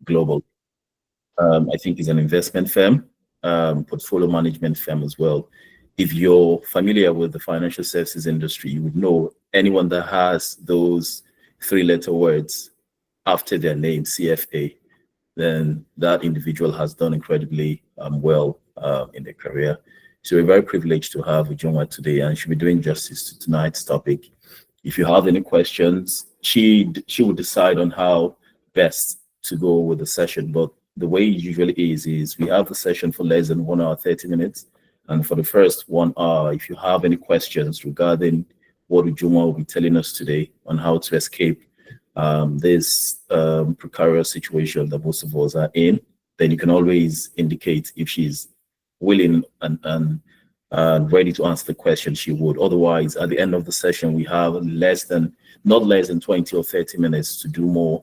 global. I think it's an investment firm, portfolio management firm as well. If you're familiar with the financial services industry, you would know anyone that has those three-letter words after their name, CFA, then that individual has done incredibly well in their career. So we're very privileged to have Ujunwa today, and she'll be doing justice to tonight's topic. If you have any questions, she will decide on how best to go with the session. But the way it usually is we have the session for less than 1 hour, 30 minutes. And for the first 1 hour, if you have any questions regarding what Ujunwa will be telling us today on how to escape this precarious situation that most of us are in, then you can always indicate if she's willing and ready to answer the question, she would. Otherwise, at the end of the session, we have not less than 20 or 30 minutes to do more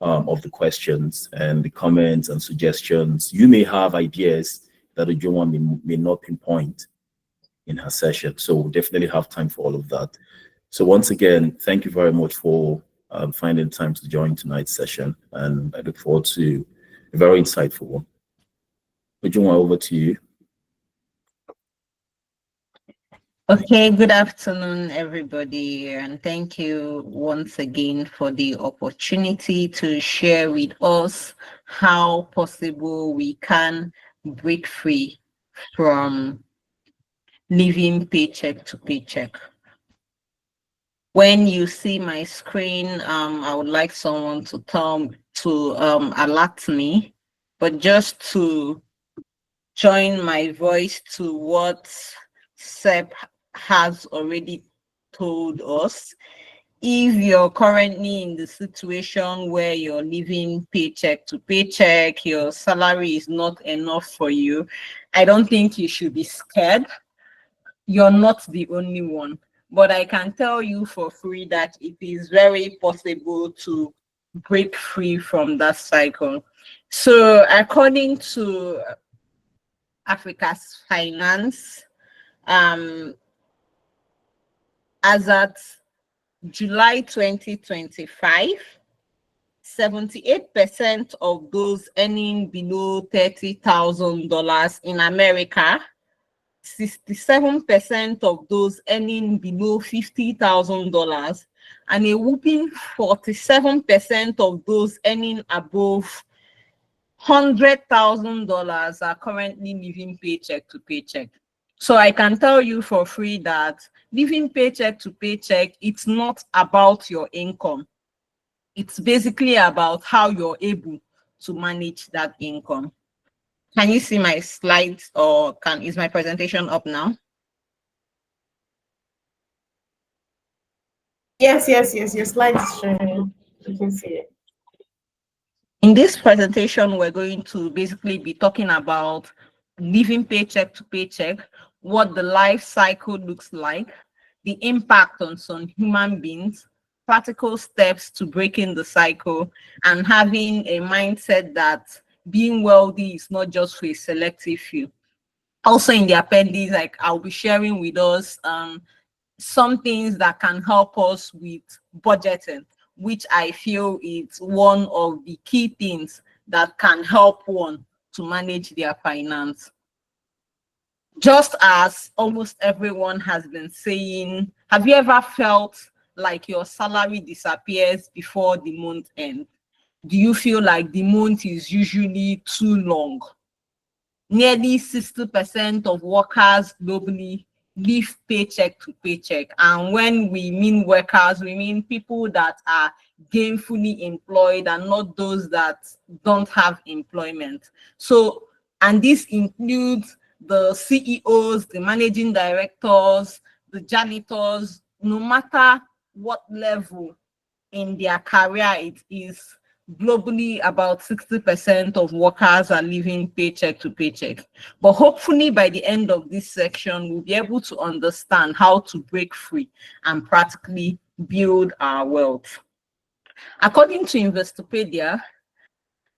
of the questions and the comments and suggestions. You may have ideas that Ujunwa may not pinpoint in her session. So we'll definitely have time for all of that. So once again, thank you very much for finding time to join tonight's session. And I look forward to a very insightful one. Ujunwa, over to you. Okay, good afternoon, everybody, and thank you once again for the opportunity to share with us how possible we can break free from living paycheck to paycheck. When you see my screen, I would like someone to alert me, but just to join my voice to what Seb has already told us. If you're currently in the situation where you're living paycheck to paycheck, your salary is not enough for you, I don't think you should be scared. You're not the only one. But I can tell you for free that it is very possible to break free from that cycle. So according to Africa's Finance, as at July 2025, 78% of those earning below $30,000 in America, 67% of those earning below $50,000, and a whopping 47% of those earning above $100,000 are currently living paycheck to paycheck. So I can tell you for free that living paycheck to paycheck, it's not about your income. It's basically about how you're able to manage that income. Can you see my slides, or is my presentation up now? Yes. Your slide is showing. You can see it. In this presentation, we're going to basically be talking about living paycheck to paycheck, what the life cycle looks like, the impact on some human beings, practical steps to breaking the cycle, and having a mindset that being wealthy is not just for a selective few. Also in the appendix, I'll be sharing with us some things that can help us with budgeting, which I feel is one of the key things that can help one to manage their finance. Just as almost everyone has been saying, have you ever felt like your salary disappears before the month ends? Do you feel like the month is usually too long? Nearly 60% of workers globally live paycheck to paycheck. And when we mean workers, we mean people that are gainfully employed and not those that don't have employment. So, and this includes the CEOs, the managing directors, the janitors, no matter what level in their career it is. Globally, about 60% of workers are living paycheck to paycheck. But hopefully by the end of this section, we'll be able to understand how to break free and practically build our wealth. According to Investopedia,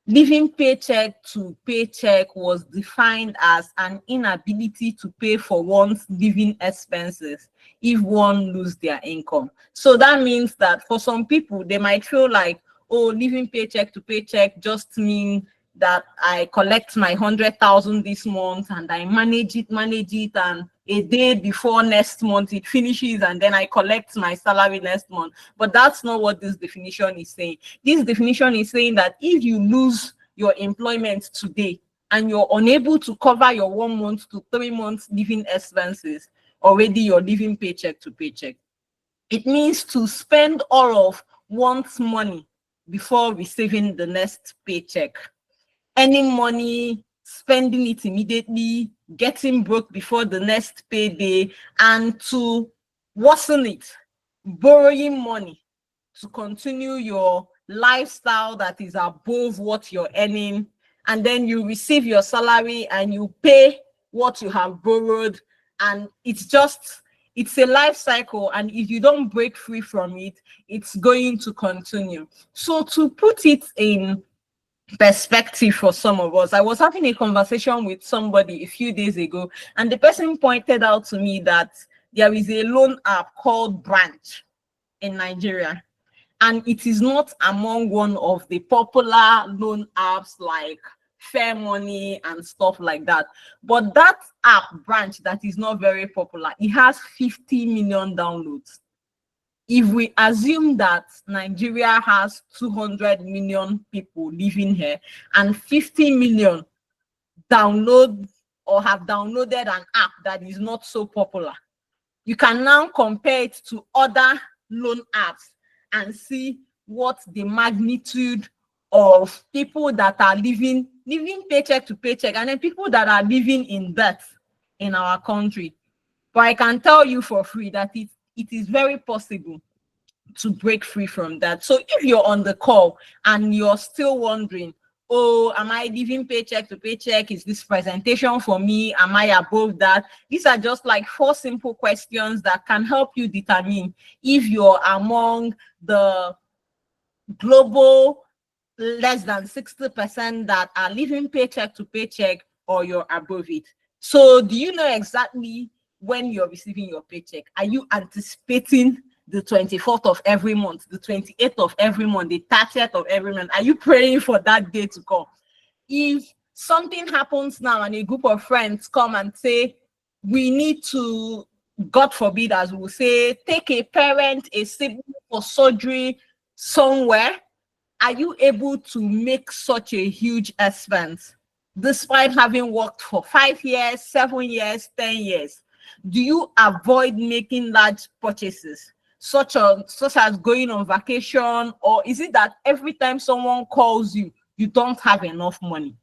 living paycheck to paycheck was defined as an inability to pay for one's living expenses if one loses their income. So that means that for some people, they might feel like, oh, living paycheck to paycheck just mean that I collect my 100,000 this month and I manage it, and a day before next month it finishes and then I collect my salary next month. But that's not what this definition is saying. This definition is saying that if you lose your employment today and you're unable to cover your 1 month to 3 months living expenses, already you're living paycheck to paycheck. It means to spend all of one's money before receiving the next paycheck. Earning money, spending it immediately, getting broke before the next payday, and to worsen it, borrowing money to continue your lifestyle that is above what you're earning, and then you receive your salary and you pay what you have borrowed, and it's a life cycle, and if you don't break free from it, it's going to continue. So to put it in perspective for some of us, I was having a conversation with somebody a few days ago, and the person pointed out to me that there is a loan app called Branch in Nigeria, and it is not among one of the popular loan apps like Fair Money and stuff like that. But that app, Branch, that is not very popular, it has 50 million downloads. If we assume that Nigeria has 200 million people living here and 50 million download or have downloaded an app that is not so popular, you can now compare it to other loan apps and see what the magnitude of people that are living paycheck to paycheck, and then people that are living in debt in our country. But I can tell you for free that it is very possible to break free from that. So if you're on the call and you're still wondering, oh, am I living paycheck to paycheck? Is this presentation for me? Am I above that? These are just like 4 simple questions that can help you determine if you're among the global less than 60% that are living paycheck to paycheck or you're above it. So do you know exactly when you're receiving your paycheck? Are you anticipating the 24th of every month, the 28th of every month, the 30th of every month? Are you praying for that day to come? If something happens now and a group of friends come and say, we need to, God forbid, as we say, take a parent, a sibling for surgery somewhere, are you able to make such a huge expense despite having worked for 5 years, 7 years, 10 years? Do you avoid making large purchases, such as going on vacation? Or is it that every time someone calls you, you don't have enough money?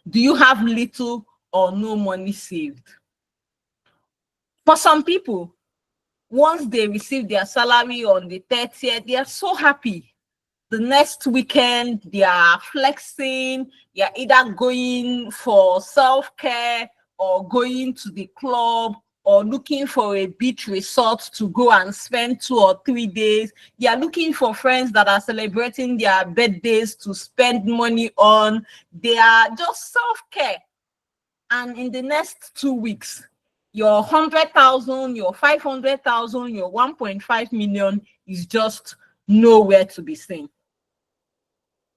Do you have little or no money saved? For some people, once they receive their salary on the 30th, they are so happy. The next weekend, they are flexing, they are either going for self-care or going to the club or looking for a beach resort to go and spend 2 or 3 days. They are looking for friends that are celebrating their birthdays to spend money on. They are just self-care. And in the next 2 weeks, your 100,000, your 500,000, your 1.5 million is just nowhere to be seen.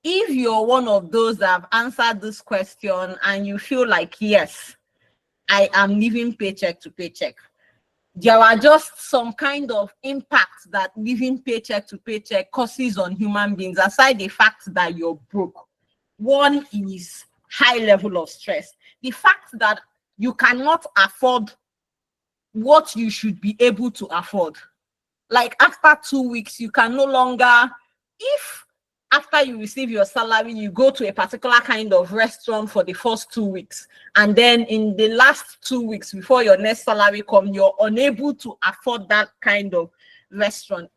If you're one of those that have answered this question and you feel like, yes, I am living paycheck to paycheck, there are just some kind of impacts that living paycheck to paycheck causes on human beings, aside the fact that you're broke. One is high level of stress. The fact that you cannot afford what you should be able to afford. Like after 2 weeks, you can no longer, if after you receive your salary, you go to a particular kind of restaurant for the first 2 weeks, and then in the last 2 weeks before your next salary comes, you're unable to afford that kind of restaurant,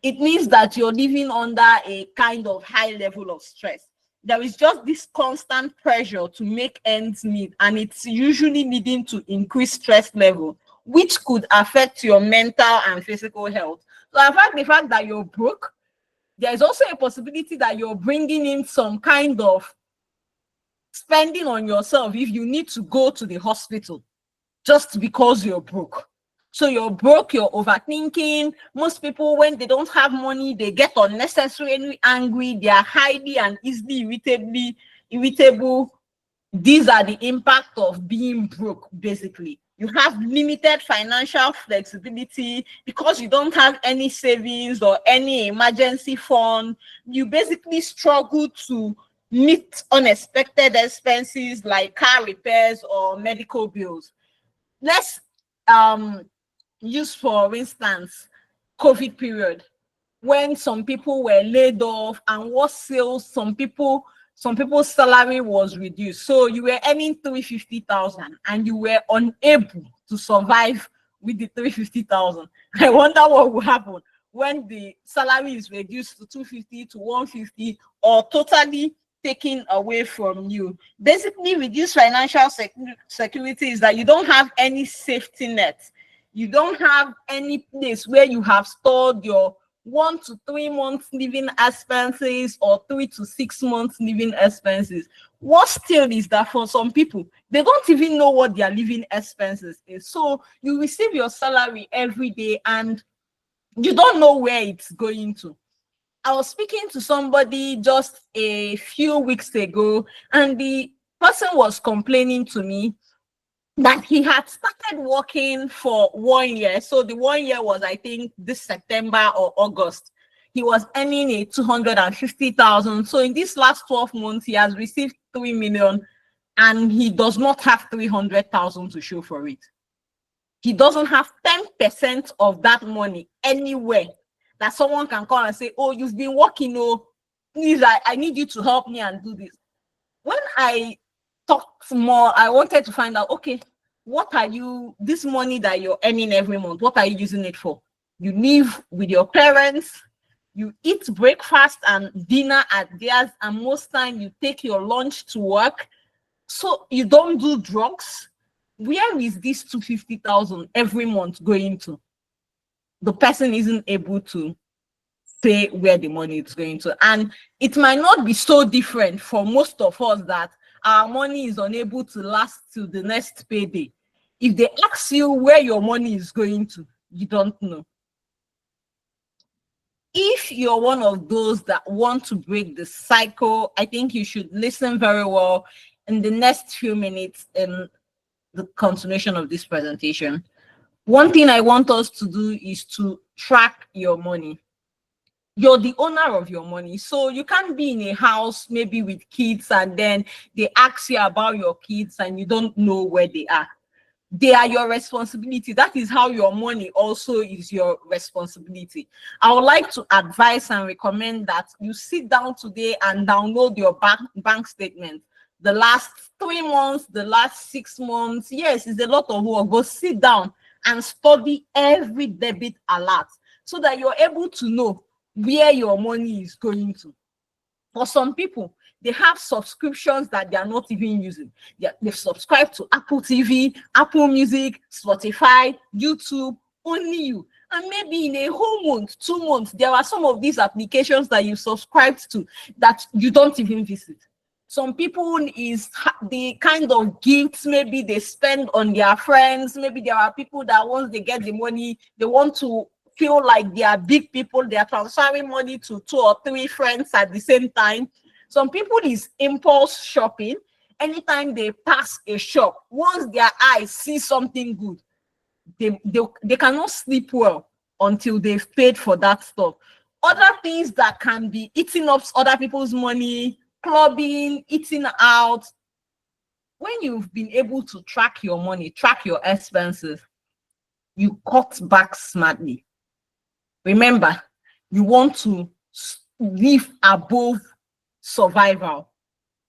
it means that you're living under a kind of high level of stress. There is just this constant pressure to make ends meet, and it's usually leading to increased stress level, which could affect your mental and physical health. So in fact, the fact that you're broke, there's also a possibility that you're bringing in some kind of spending on yourself if you need to go to the hospital just because you're broke. So you're broke, you're overthinking. Most people, when they don't have money, they get unnecessarily angry. They are highly and easily irritable. These are the impact of being broke, basically. You have limited financial flexibility because you don't have any savings or any emergency fund. You basically struggle to meet unexpected expenses like car repairs or medical bills. Let's use, for instance, COVID period, when some people were laid off and what sales, some people's salary was reduced. So you were earning 350,000 and you were unable to survive with the 350,000. I wonder what will happen when the salary is reduced to 250 to 150 or totally taken away from you. Basically, reduced financial security is that you don't have any safety net. You don't have any place where you have stored your 1 to 3 months living expenses or 3 to 6 months living expenses. What still is that for some people, they don't even know what their living expenses is. So you receive your salary every day and you don't know where it's going to. I was speaking to somebody just a few weeks ago, and the person was complaining to me that he had started working for 1 year. So the 1 year was, I think, this September or August. He was earning a 250,000. So in this last 12 months, he has received 3 million and he does not have 300,000 to show for it. He doesn't have 10% of that money anywhere that someone can call and say, oh, you've been working, oh, please, I need you to help me and do this. When I talked more, I wanted to find out, okay, what are you, this money that you're earning every month, what are you using it for? You live with your parents, you eat breakfast and dinner at theirs, and most time you take your lunch to work. So you don't do drugs. Where is this 250,000 every month going to? The person isn't able to say where the money is going to. And it might not be so different for most of us that our money is unable to last till the next payday. If they ask you where your money is going to, you don't know. If you're one of those that want to break the cycle, I think you should listen very well in the next few minutes in the continuation of this presentation. One thing I want us to do is to track your money. You're the owner of your money. So you can't be in a house maybe with kids and then they ask you about your kids and you don't know where they are. They are your responsibility. That is how your money also is your responsibility. I would like to advise and recommend that you sit down today and download your bank statement. The last 3 months, the last 6 months. Yes, it's a lot of work. Go sit down and study every debit alert so that you're able to know where your money is going to. For some people, they have subscriptions that they are not even using. They've subscribed to Apple TV, Apple Music, Spotify, YouTube, only you. And maybe in a whole month, 2 months, there are some of these applications that you subscribed to that you don't even visit. Some people is the kind of gifts maybe they spend on their friends. Maybe there are people that once they get the money, they want to feel like they are big people. They are transferring money to 2 or 3 friends at the same time. Some people is impulse shopping. Anytime they pass a shop, once their eyes see something good, they cannot sleep well until they've paid for that stuff. Other things that can be eating up other people's money, clubbing, eating out. When you've been able to track your money, track your expenses, you cut back smartly. Remember, you want to live above survival.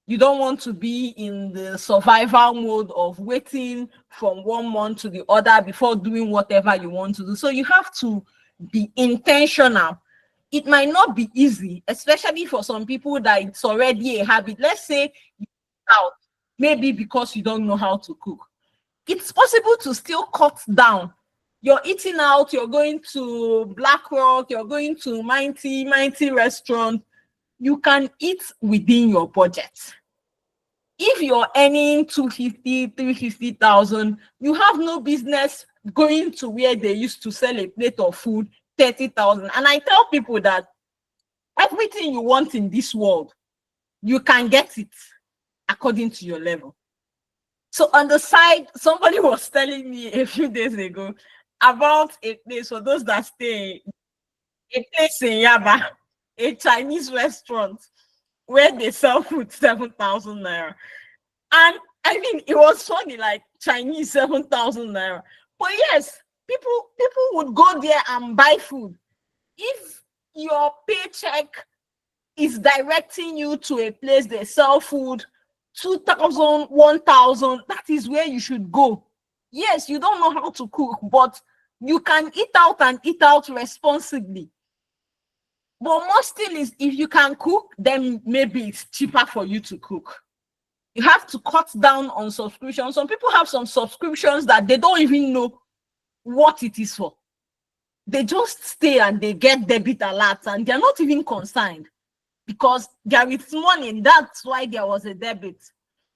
You don't want to be in the survival mode of waiting from 1 month to the other before doing whatever you want to do. So you have to be intentional. It might not be easy, especially for some people that it's already a habit. Let's say you eat out, maybe because you don't know how to cook. It's possible to still cut down. You're eating out, you're going to Black Rock, you're going to Mighty restaurant. You can eat within your budget. If you're earning 250, 350,000, you have no business going to where they used to sell a plate of food 30,000. And I tell people that everything you want in this world, you can get it according to your level. So on the side, somebody was telling me a few days ago about a place for those that stay, a place in Yaba, a Chinese restaurant where they sell food 7,000 naira. And I mean, it was funny, like Chinese 7,000 naira. But yes, people would go there and buy food. If your paycheck is directing you to a place they sell food 2,000, 1,000, that is where you should go. Yes, you don't know how to cook, but you can eat out and eat out responsibly. But most still is, if you can cook, then maybe it's cheaper for you to cook. You have to cut down on subscriptions. Some people have some subscriptions that they don't even know what it is for. They just stay and they get debit alerts and they're not even concerned because there is money. That's why there was a debit.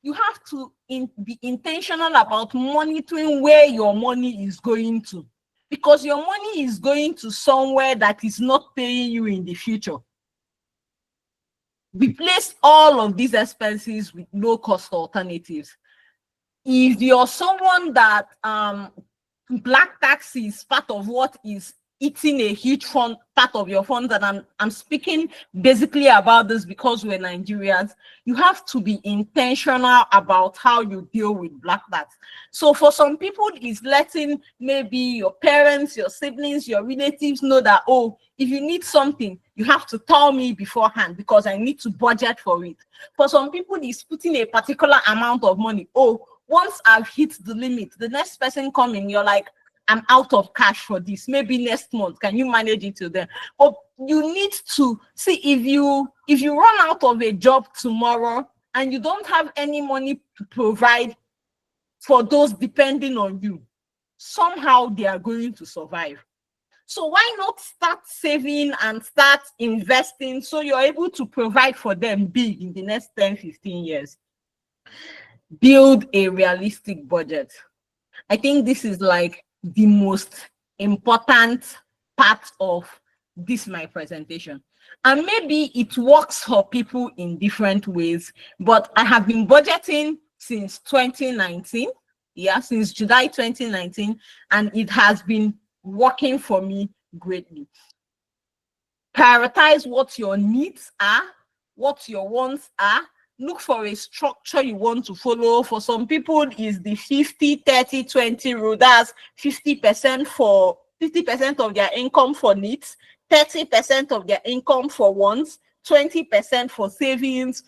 You have to be intentional about monitoring where your money is going to, because your money is going to somewhere that is not paying you in the future. Replace all of these expenses with low-cost alternatives. If you're someone that black tax is part of what is eating a huge part of your funds, and I'm speaking basically about this because we're Nigerians, you have to be intentional about how you deal with black tax. So for some people, it's letting maybe your parents, your siblings, your relatives know that, oh, if you need something, you have to tell me beforehand because I need to budget for it. For some people, it's putting a particular amount of money. Oh, once I've hit the limit, the next person coming, you're like, I'm out of cash for this. Maybe next month, can you manage it till then? But you need to see, if you run out of a job tomorrow and you don't have any money to provide for those depending on you, somehow they are going to survive. So why not start saving and start investing so you're able to provide for them big in the next 10, 15 years? Build a realistic budget. I think this is like the most important part of this my presentation, and maybe it works for people in different ways, but I have been budgeting since 2019, since July 2019, and it has been working for me greatly. Prioritize what your needs are, what your wants are. Look for a structure you want to follow. For some people, is the 50-30-20 rule. That's 50% of their income for needs, 30% of their income for wants, 20% for savings.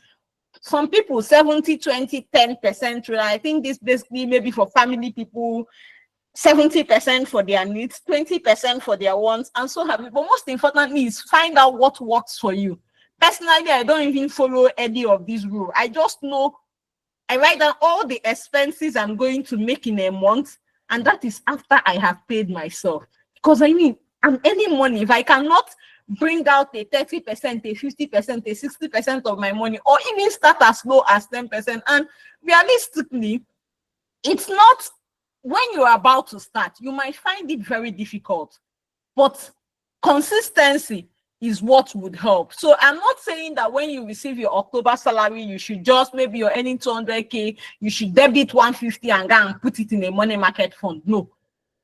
Some people 70-20-10% rule. I think this basically maybe for family people, 70% for their needs, 20% for their wants, and so have you. But most importantly is find out what works for you. Personally, I don't even follow any of these rules. I just know I write down all the expenses I'm going to make in a month, and that is after I have paid myself. Because I mean, I'm earning money. If I cannot bring out a 30%, a 50%, a 60% of my money, or even start as low as 10%, and realistically, it's not, when you're about to start, you might find it very difficult, but consistency is what would help. So I'm not saying that when you receive your October salary, you should just, maybe you're earning 200K, you should debit 150 and go and put it in a money market fund. No,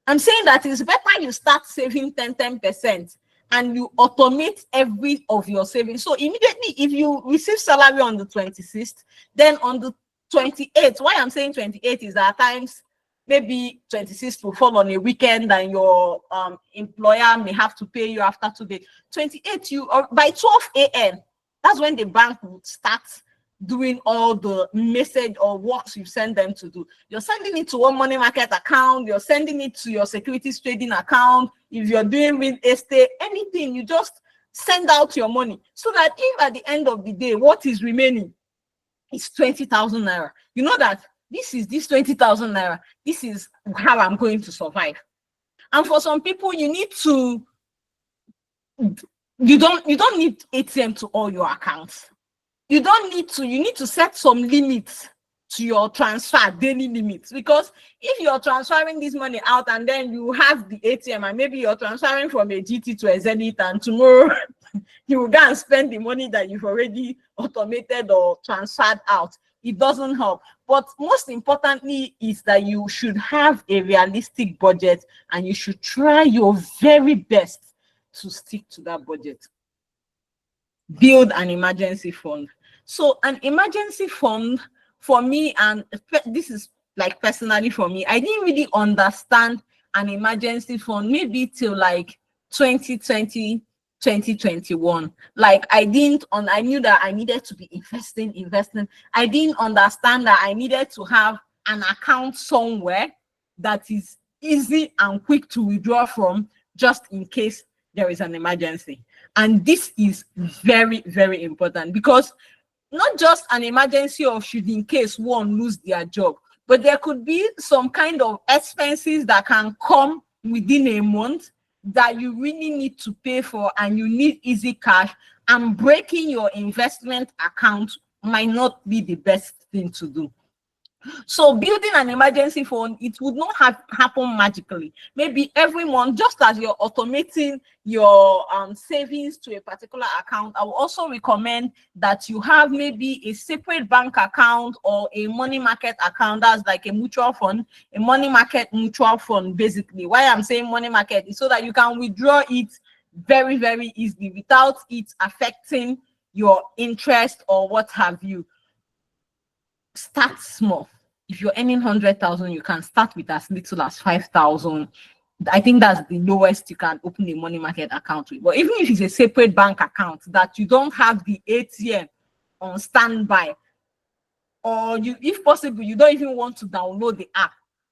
I'm saying that it's better you start saving 10% and you automate every of your savings. So immediately, if you receive salary on the 26th, then on the 28th, why I'm saying 28 is that at times maybe 26th will fall on a weekend and your employer may have to pay you after 2 days. 28th, you, or by 12 a.m., that's when the bank would start doing all the message or works you send them to do. You're sending it to one money market account, you're sending it to your securities trading account. If you're doing real estate, anything, you just send out your money so that if at the end of the day, what is remaining is 20,000 naira, you know that this 20,000 naira, this is how I'm going to survive. And for some people, you need to, you don't need ATM to all your accounts. You don't need to, you need to set some limits to your transfer daily limits. Because if you're transferring this money out and then you have the ATM and maybe you're transferring from a GT to a Zenith, and tomorrow you will go and spend the money that you've already automated or transferred out, it doesn't help. But most importantly is that you should have a realistic budget and you should try your very best to stick to that budget. Build an emergency fund. So an emergency fund, for me, and this is like personally for me, I didn't really understand an emergency fund maybe till like 2020, 2021. Like I knew that I needed to be investing. I didn't understand that I needed to have an account somewhere that is easy and quick to withdraw from, just in case there is an emergency. And this is very, very important, because not just an emergency of should in case one lose their job, but there could be some kind of expenses that can come within a month that you really need to pay for and you need easy cash, and breaking your investment account might not be the best thing to do. So building an emergency fund, it would not have happened magically. Maybe every month, just as you're automating your savings to a particular account, I will also recommend that you have maybe a separate bank account or a money market account. That's like a mutual fund, a money market mutual fund. Basically, why I'm saying money market is so that you can withdraw it very, very easily without it affecting your interest or what have you. Start small. If you're earning 100,000, you can start with as little as 5,000. I think that's the lowest you can open a money market account with. But even if it's a separate bank account that you don't have the ATM on standby, or you, if possible, you don't even want to download the app,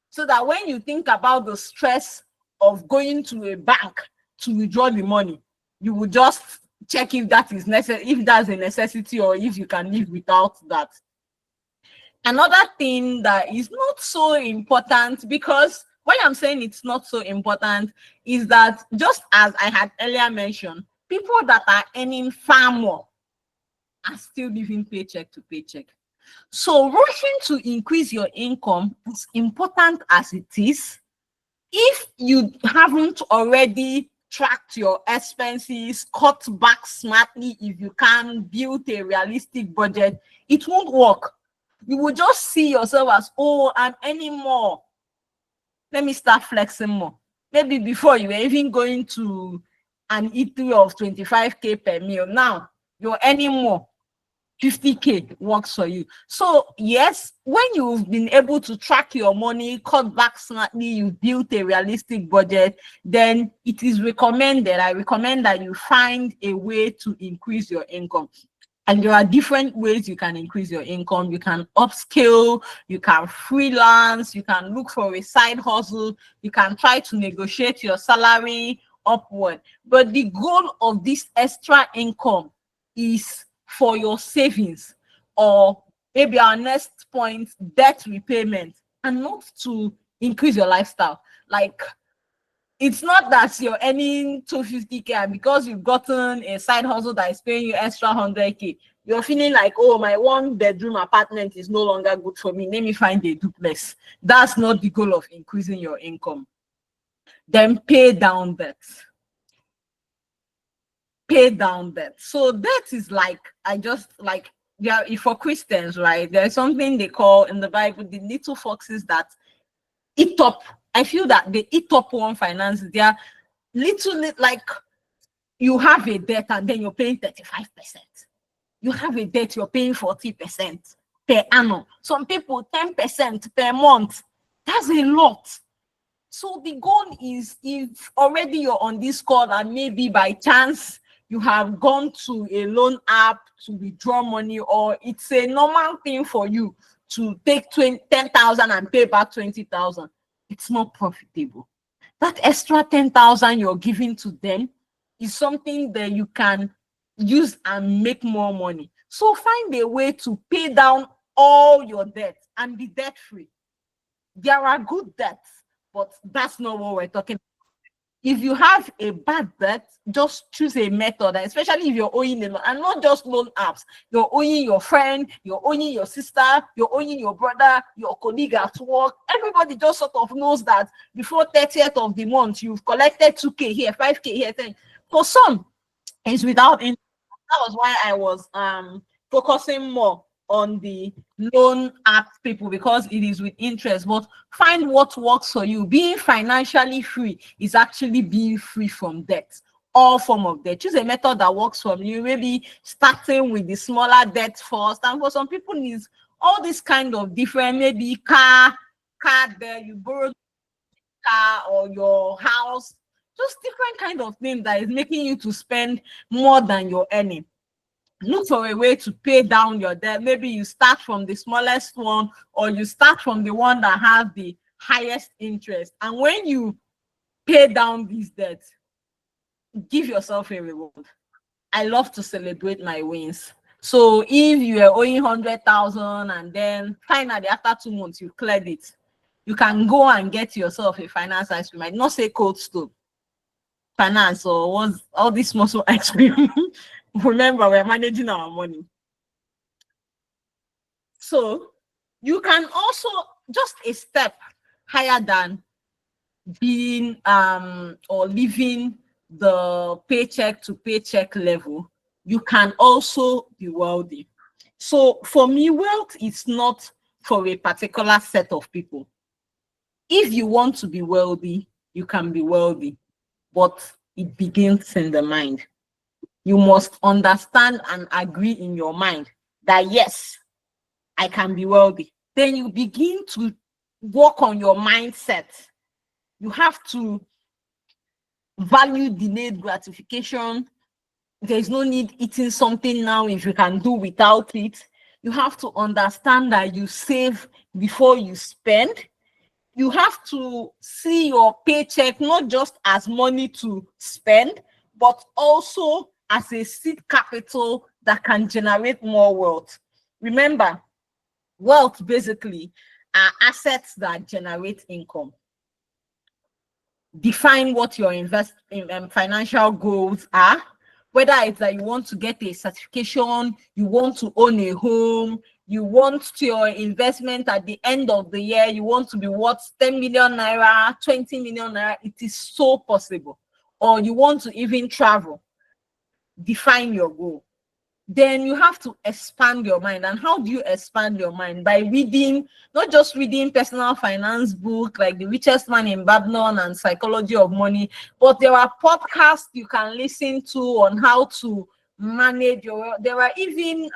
so that when you think about the stress of going to a bank to withdraw the money, you will just check if that is necessary, if that's a necessity, or if you can live without that. Another thing that is not so important, because why I'm saying it's not so important is that, just as I had earlier mentioned, people that are earning far more are still living paycheck to paycheck. So rushing to increase your income, as important as it is, if you haven't already tracked your expenses, cut back smartly, if you can build a realistic budget, it won't work. You will just see yourself as, oh, I'm earning more, let me start flexing more. Maybe before you were even going to an eatery of 25K per meal. Now you're earning more. 50K works for you. So yes, when you've been able to track your money, cut back smartly, you built a realistic budget, then it is recommended, I recommend that you find a way to increase your income. And there are different ways you can increase your income. You can upskill, you can freelance, you can look for a side hustle, you can try to negotiate your salary upward. But the goal of this extra income is for your savings, or maybe our next point, debt repayment, and not to increase your lifestyle. Like, it's not that you're earning 250K and because you've gotten a side hustle that is paying you extra 100K, you're feeling like, oh, my 1-bedroom apartment is no longer good for me, let me find a duplex. That's not the goal of increasing your income. Then pay down debt. Pay down debt. So debt is like, yeah, for Christians, right? There's something they call in the Bible the little foxes that eat up. I feel that they eat up one finance. They are little, like, you have a debt and then you're paying 35%. You have a debt, you're paying 40% per annum. Some people 10% per month. That's a lot. So the goal is, if already you're on this call and maybe by chance you have gone to a loan app to withdraw money, or it's a normal thing for you to take 10,000 and pay back 20,000, it's not profitable. That extra 10,000 you're giving to them is something that you can use and make more money. So find a way to pay down all your debt and be debt free. There are good debts, but that's not what we're talking about. if you have a bad debt, just choose a method, especially if you're owing a loan, and not just loan apps. You're owing your friend, you're owing your sister, you're owing your brother, your colleague at work. Everybody just sort of knows that before 30th of the month, you've collected 2K here, 5K here. 10. For some, it's without interest. That was why I was focusing more on the loan app people, because it is with interest. But find what works for you. Being financially free is actually being free from debt, all form of debt. Choose a method that works for you. Maybe starting with the smaller debt first, and for some people needs all this kind of different, maybe car there, you borrow car, or your house, just different kind of thing that is making you to spend more than you're earning. Look for a way to pay down your debt. Maybe you start from the smallest one, or you start from the one that has the highest interest. And when you pay down these debts, give yourself a reward. I love to celebrate my wins. So if you are owing 100,000 and then finally after 2 months you cleared it, you can go and get yourself a finance ice cream. I might not say Cold Stone finance or was all this muscle ice cream. Remember, we're managing our money. So you can also, just a step higher than being or living the paycheck to paycheck level, you can also be wealthy. So for me, wealth is not for a particular set of people. If you want to be wealthy, you can be wealthy, but it begins in the mind. You must understand and agree in your mind that yes, I can be wealthy. Then you begin to work on your mindset. You have to value delayed gratification. There's no need eating something now if you can do without it. You have to understand that you save before you spend. You have to see your paycheck not just as money to spend, but also as a seed capital that can generate more wealth. Remember, wealth basically are assets that generate income. Define what your financial goals are, whether it's that you want to get a certification, you want to own a home, you want your investment at the end of the year, you want to be worth 10 million naira, 20 million naira, it is so possible. Or you want to even travel. Define your goal. Then you have to expand your mind. And how do you expand your mind? By reading, not just reading personal finance book like The Richest Man in Babylon and Psychology of Money, but there are podcasts you can listen to on how to manage your, there are even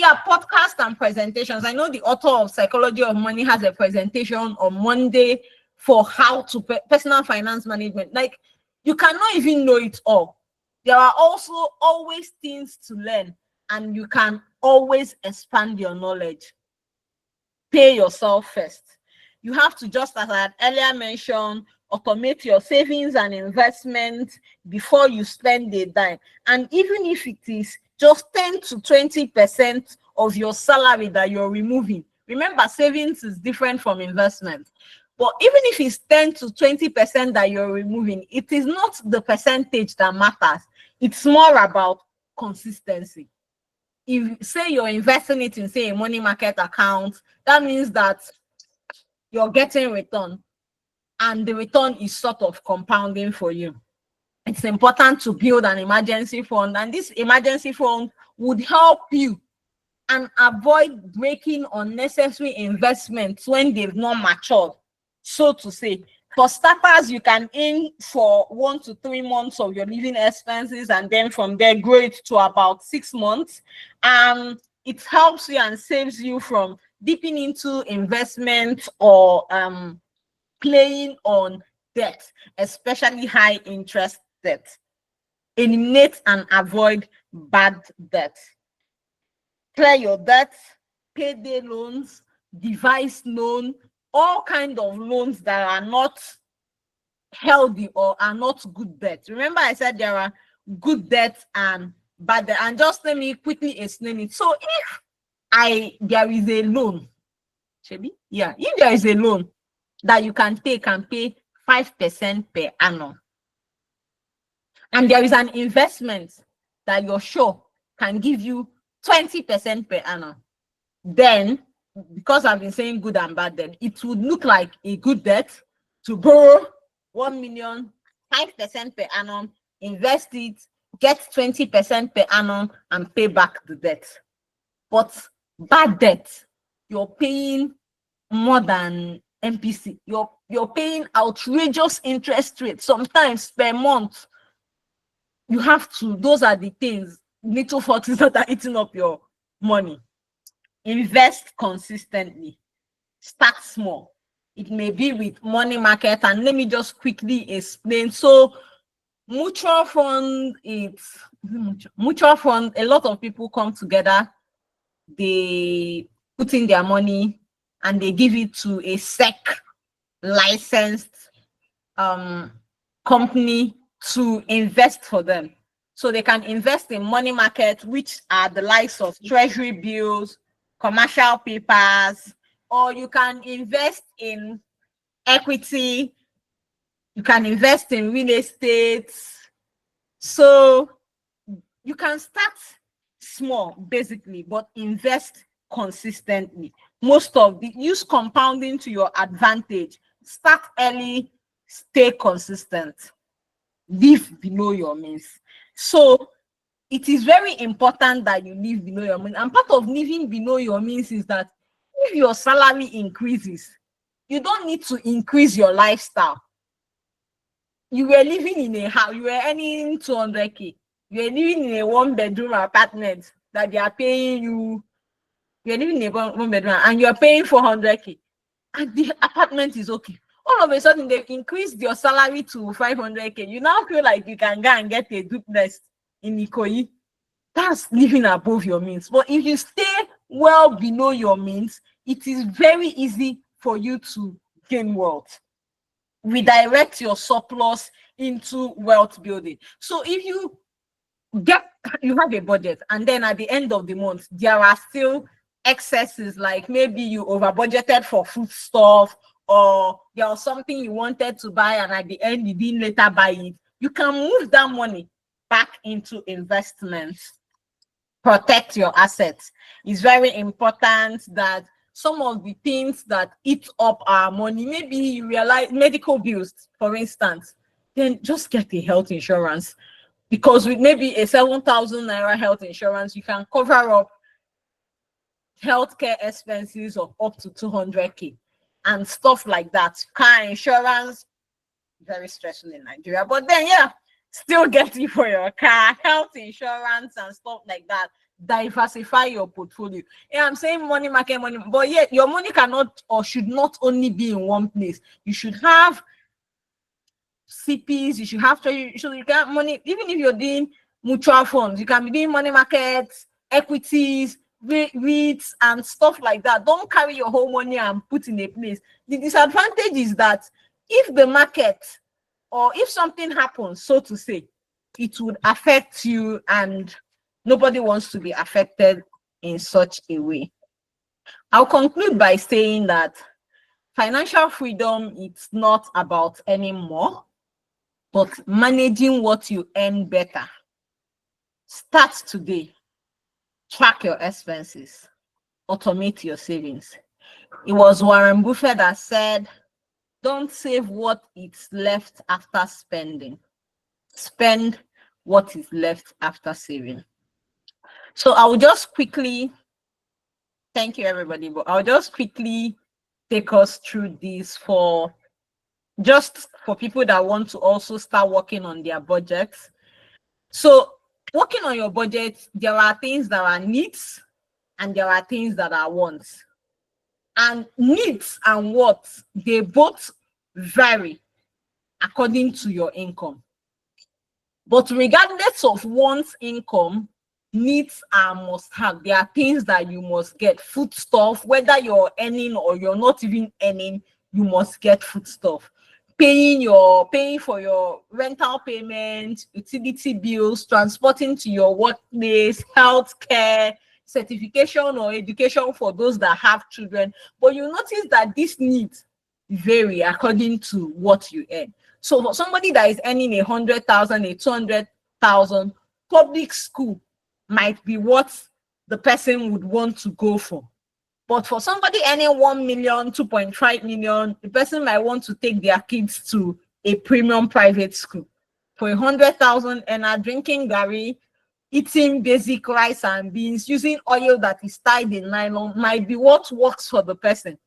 podcasts and presentations. I know the author of Psychology of Money has a presentation on Monday for how to personal finance management. Like, you cannot even know it all. There are also always things to learn, and you can always expand your knowledge. Pay yourself first. You have to, just as I had earlier mentioned, automate your savings and investments before you spend a dime. And even if it is just 10 to 20% of your salary that you're removing, remember, savings is different from investment. But even if it's 10 to 20% that you're removing, it is not the percentage that matters. It's more about consistency. If, say, you're investing it in, say, a money market account, that means that you're getting return, and the return is sort of compounding for you. It's important to build an emergency fund, and this emergency fund would help you and avoid making unnecessary investments when they've not matured, so to say. For starters, you can aim for 1 to 3 months of your living expenses, and then from there grow it to about 6 months. It helps you and saves you from dipping into investment or playing on debt, especially high interest debt. Eliminate and avoid bad debt. Clear your debts, payday loans, device loan, all kinds of loans that are not healthy or are not good debt. Remember, I said there are good debt and bad debt. And just let me quickly explain it. So if there is a loan, if there is a loan that you can take and pay 5% per annum. And there is an investment that you're sure can give you 20% per annum. Then, because I've been saying good and bad debt, it would look like a good debt to borrow 1 million, 5% per annum, invest it, get 20% per annum, and pay back the debt. But bad debt, you're paying more than MPC. You're paying outrageous interest rates, sometimes per month. You have to, those are the things, little foxes that are eating up your money. Invest consistently. Start small. It may be with money market, and let me just quickly explain. So mutual fund, mutual fund, a lot of people come together, they put in their money and they give it to a SEC licensed company to invest for them. So they can invest in money market, which are the likes of treasury bills, commercial papers, or you can invest in equity, you can invest in real estate. So you can start small basically, but invest consistently. Most of the use compounding to your advantage. Start early, stay consistent, live below your means. So it is very important that you live below your means. And part of living below your means is that if your salary increases, you don't need to increase your lifestyle. You were living in a house, you were earning 200K. You are living in a 1-bedroom apartment that they are paying you. You are living in a 1-bedroom and you are paying 400K. And the apartment is okay. All of a sudden, they increased your salary to 500K. You now feel like you can go and get a duplex in Ikoyi. That's living above your means. But if you stay well below your means, it is very easy for you to gain wealth. Redirect your surplus into wealth building. So if you have a budget, and then at the end of the month, there are still excesses, like maybe you over budgeted for food stuff, or there was something you wanted to buy and at the end you didn't later buy it, you can move that money back into investments. Protect your assets. It's very important that some of the things that eat up our money, maybe you realize medical bills, for instance, then just get a health insurance. Because with maybe a 7,000 naira health insurance, you can cover up healthcare expenses of up to 200K and stuff like that. Car insurance, very stressful in Nigeria, but then still get it for your car, health insurance and stuff like that. Diversify your portfolio. I'm saying money market money, but yet your money cannot or should not only be in one place. You should have CPs, you should have treasury, so you can money, even if you're doing mutual funds, you can be doing money markets, equities, REITs and stuff like that. Don't carry your whole money and put in a place. The disadvantage is that if the market or if something happens, so to say, it would affect you, and nobody wants to be affected in such a way. I'll conclude by saying that financial freedom, it's not about any more, but managing what you earn better. Start today. Track your expenses. Automate your savings. It was Warren Buffett that said, don't save what is left after spending. Spend what is left after saving. So I will just quickly, thank you everybody, but I'll just quickly take us through this for people that want to also start working on their budgets. So working on your budget, there are things that are needs and there are things that are wants. And needs and wants, they both vary according to your income. But regardless of one's income, needs are must have. There are things that you must get. Food stuff, whether you're earning or you're not even earning, you must get food stuff. Paying for your rental payment, utility bills, transporting to your workplace, healthcare, certification or education for those that have children. But you notice that these needs, vary according to what you earn. So for somebody that is earning 100,000, 200,000, public school might be what the person would want to go for. But for somebody earning 1 million, 2.5 million, the person might want to take their kids to a premium private school. For 100,000 and are drinking gari, eating basic rice and beans, using oil that is tied in nylon might be what works for the person.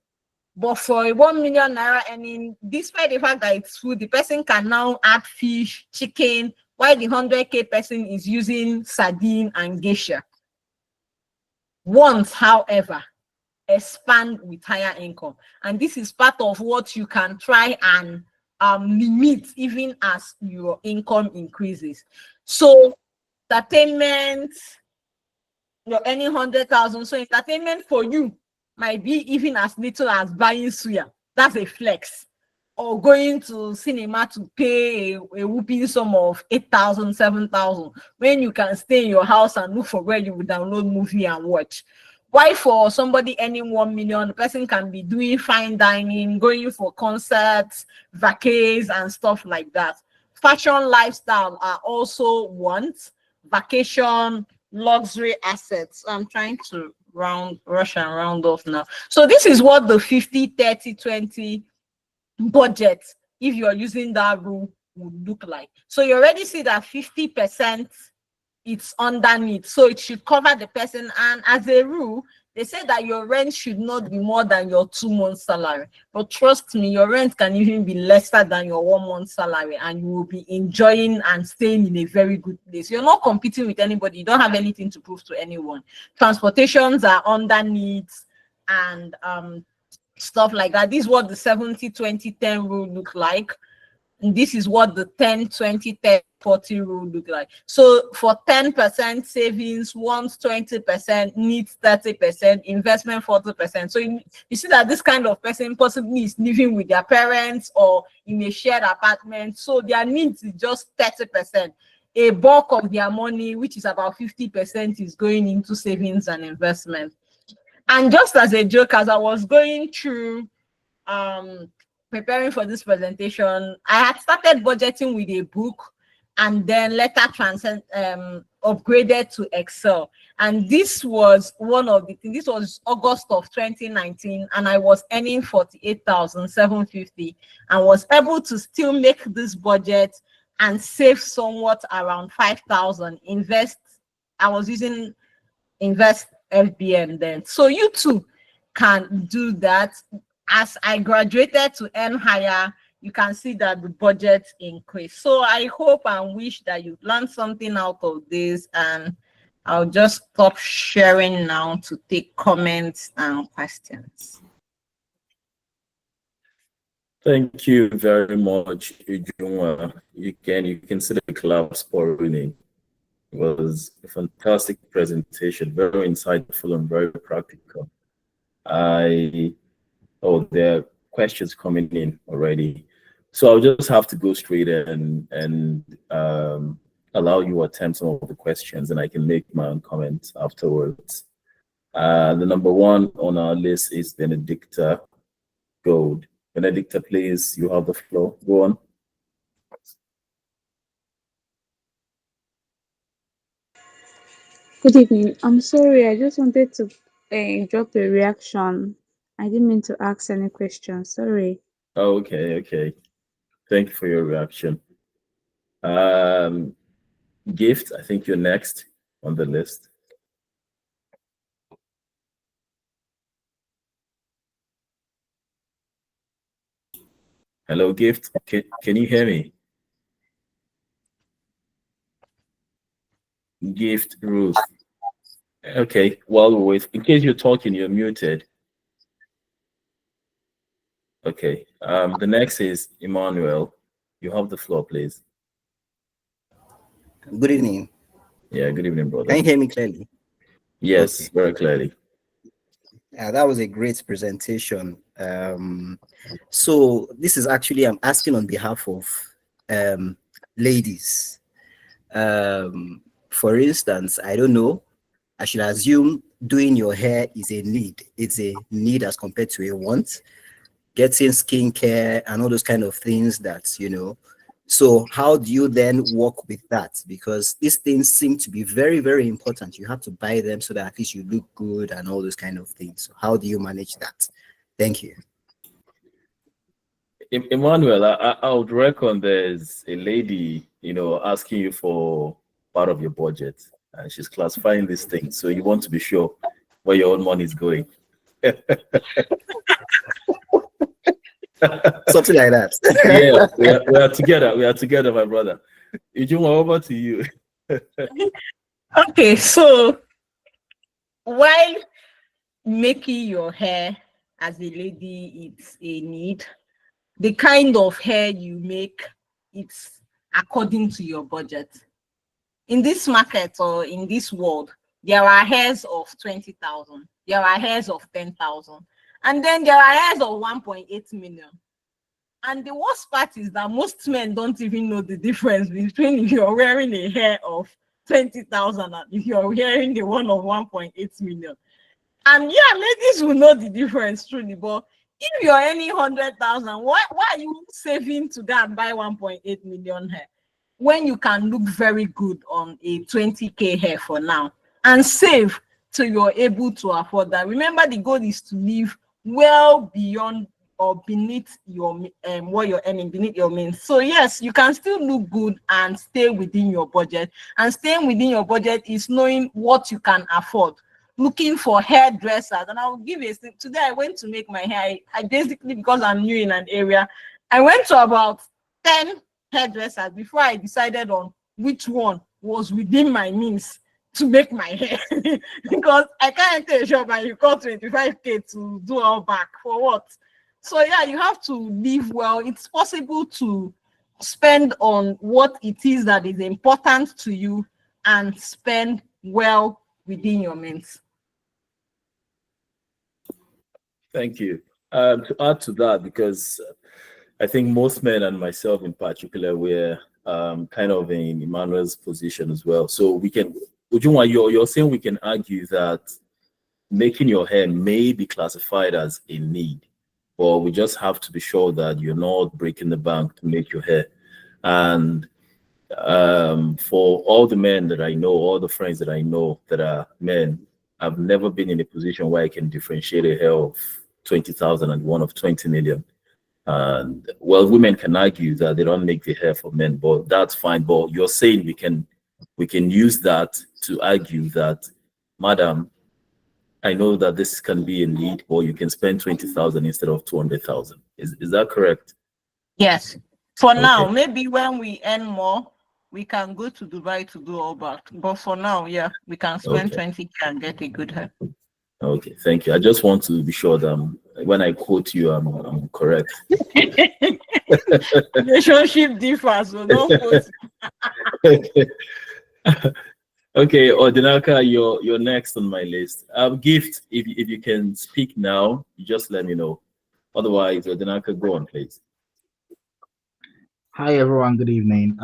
But for a 1 million naira earning, despite the fact that it's food, the person can now add fish, chicken, while the 100K person is using sardine and geisha. Once, however, expand with higher income, and this is part of what you can try and limit even as your income increases. So entertainment, you're earning 100,000, so entertainment for you might be even as little as buying suya. That's a flex. Or going to cinema to pay a whooping sum of 8,000, 7,000, when you can stay in your house and look for where you will download movie and watch. Why for somebody earning 1 million, the person can be doing fine dining, going for concerts, vacays, and stuff like that. Fashion, lifestyle are also wants, vacation, luxury assets. I'm trying to rush and round off now. So this is what the 50, 30, 20 budget, if you're using that rule, would look like. So you already see that 50% it's underneath, so it should cover the person. And as a rule, they say that your rent should not be more than your 2 months salary. But trust me, your rent can even be lesser than your 1 month salary, and you will be enjoying and staying in a very good place. You're not competing with anybody. You don't have anything to prove to anyone. Transportations are under needs and stuff like that. This is what the 70, 20, 10 rule look like. And this is what the 10, 20, 30, 40 rule look like. So for 10% savings, wants 20%, needs 30%, investment 40%. So you see that this kind of person possibly is living with their parents or in a shared apartment. So their needs is just 30%. A bulk of their money, which is about 50%, is going into savings and investment. And just as a joke, as I was going through preparing for this presentation, I had started budgeting with a book and then later upgraded to Excel. And this was one of the things. This was August of 2019, and I was earning 48,750 and was able to still make this budget and save somewhat around 5,000. I was using Invest FBN then. So you too can do that. As I graduated to earn higher, you can see that the budget increased. So I hope and wish that you've learned something out of this, and I'll just stop sharing now to take comments and questions. Thank you very much, Ujunwa. You can see the claps pouring in. It was a fantastic presentation, very insightful and very practical. There are questions coming in already. So I'll just have to go straight and allow you to attempt some of the questions, and I can make my own comments afterwards. The number one on our list is Benedicta Gold. Benedicta, please, you have the floor. Go on. Good evening. I'm sorry, I just wanted to drop a reaction. I didn't mean to ask any questions. Sorry. Okay. Thank you for your reaction. Gift, I think you're next on the list. Hello, Gift. Can you hear me? Gift, Ruth. Okay, while we wait, in case you're talking, you're muted. Okay, the next is Emmanuel. You have the floor, please. Good evening. Yeah, good evening, brother. Can you hear me clearly? Yes, Okay. very clearly. That was a great presentation. So this is actually, I'm asking on behalf of ladies. For instance, I don't know, I should assume doing your hair is a need. It's a need as compared to a want. getting skincare and all those kind of things that, so how do you then work with that? Because these things seem to be very, very important. You have to buy them so that at least you look good and all those kind of things. So how do you manage that? Thank you. Emmanuel, I would reckon there's a lady, asking you for part of your budget, and she's classifying these things. So you want to be sure where your own money is going. Something like that. Yeah, we are together. We are together, my brother. Ijuma, over to you. Okay, so while making your hair as a lady, it's a need. The kind of hair you make, it's according to your budget. In this market or in this world, there are hairs of 20,000, there are hairs of 10,000, and then there are hairs of 1.8 million. And the worst part is that most men don't even know the difference between if you're wearing a hair of 20,000 and if you're wearing the one of 1.8 million. And yeah, ladies will know the difference truly, but if you're earning 100,000, why are you saving to go and buy 1.8 million hair when you can look very good on a 20K hair for now and save till you're able to afford that? Remember, the goal is to live well beyond or beneath your what you're earning, beneath your means. So yes, you can still look good and stay within your budget. And staying within your budget is knowing what you can afford. Looking for hairdressers, and I'll give you a today. I went to make my hair. I basically, because I'm new in an area, I went to about 10 hairdressers before I decided on which one was within my means to make my hair. Because I can't enter a shop and you got 25K to do all back for what? So yeah, you have to live well. It's possible to spend on what it is that is important to you and spend well within your means. Thank you. To add to that, because I think most men and myself in particular, we're kind of in Emmanuel's position as well. So we can, Ujunwa, you're saying we can argue that making your hair may be classified as a need, but we just have to be sure that you're not breaking the bank to make your hair. And for all the men that I know, all the friends that I know that are men, I've never been in a position where I can differentiate a hair of 20,000 and one of 20 million. And well, women can argue that they don't make the hair for men, but that's fine. But you're saying we can use that to argue that, madam, I know that this can be a need, or you can spend 20,000 instead of 200,000. Is that correct? Yes. For now, Okay. maybe when we earn more, we can go to Dubai to do all back. But for now, yeah, we can spend Okay. 20K and get a good hair. Okay, thank you. I just want to be sure that when I quote you, I'm correct. Relationship differs, so don't put. Okay, Ordinaka, you're next on my list. Gift, if you can speak now, you just let me know. Otherwise, Ordinaka, go on, please. Hi everyone, good evening.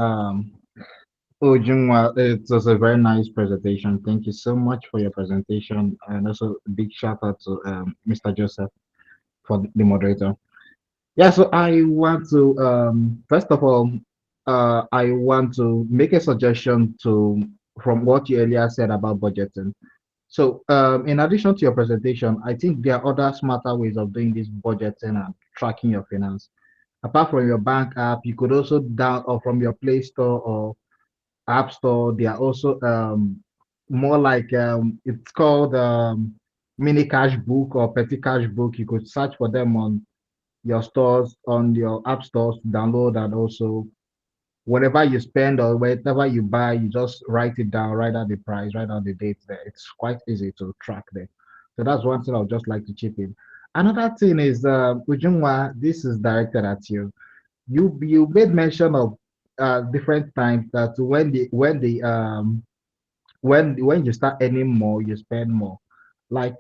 Ujungwa, it was a very nice presentation. Thank you so much for your presentation, and also a big shout out to Mr. Joseph for the moderator. Yeah, so I want to first of all, I want to make a suggestion to from what you earlier said about budgeting. So in addition to your presentation, I think there are other smarter ways of doing this budgeting and tracking your finance. Apart from your bank app, you could also down or from your Play Store or App Store. They are also more like it's called mini cash book or petty cash book. You could search for them on your stores, on your app stores to download, and also whatever you spend or whatever you buy, you just write it down, write out the price, write out the date there. It's quite easy to track there. So that's one thing I would just like to chip in. Another thing is, Ujungwa, this is directed at you. You made mention of different times that when you start earning more, you spend more. Like,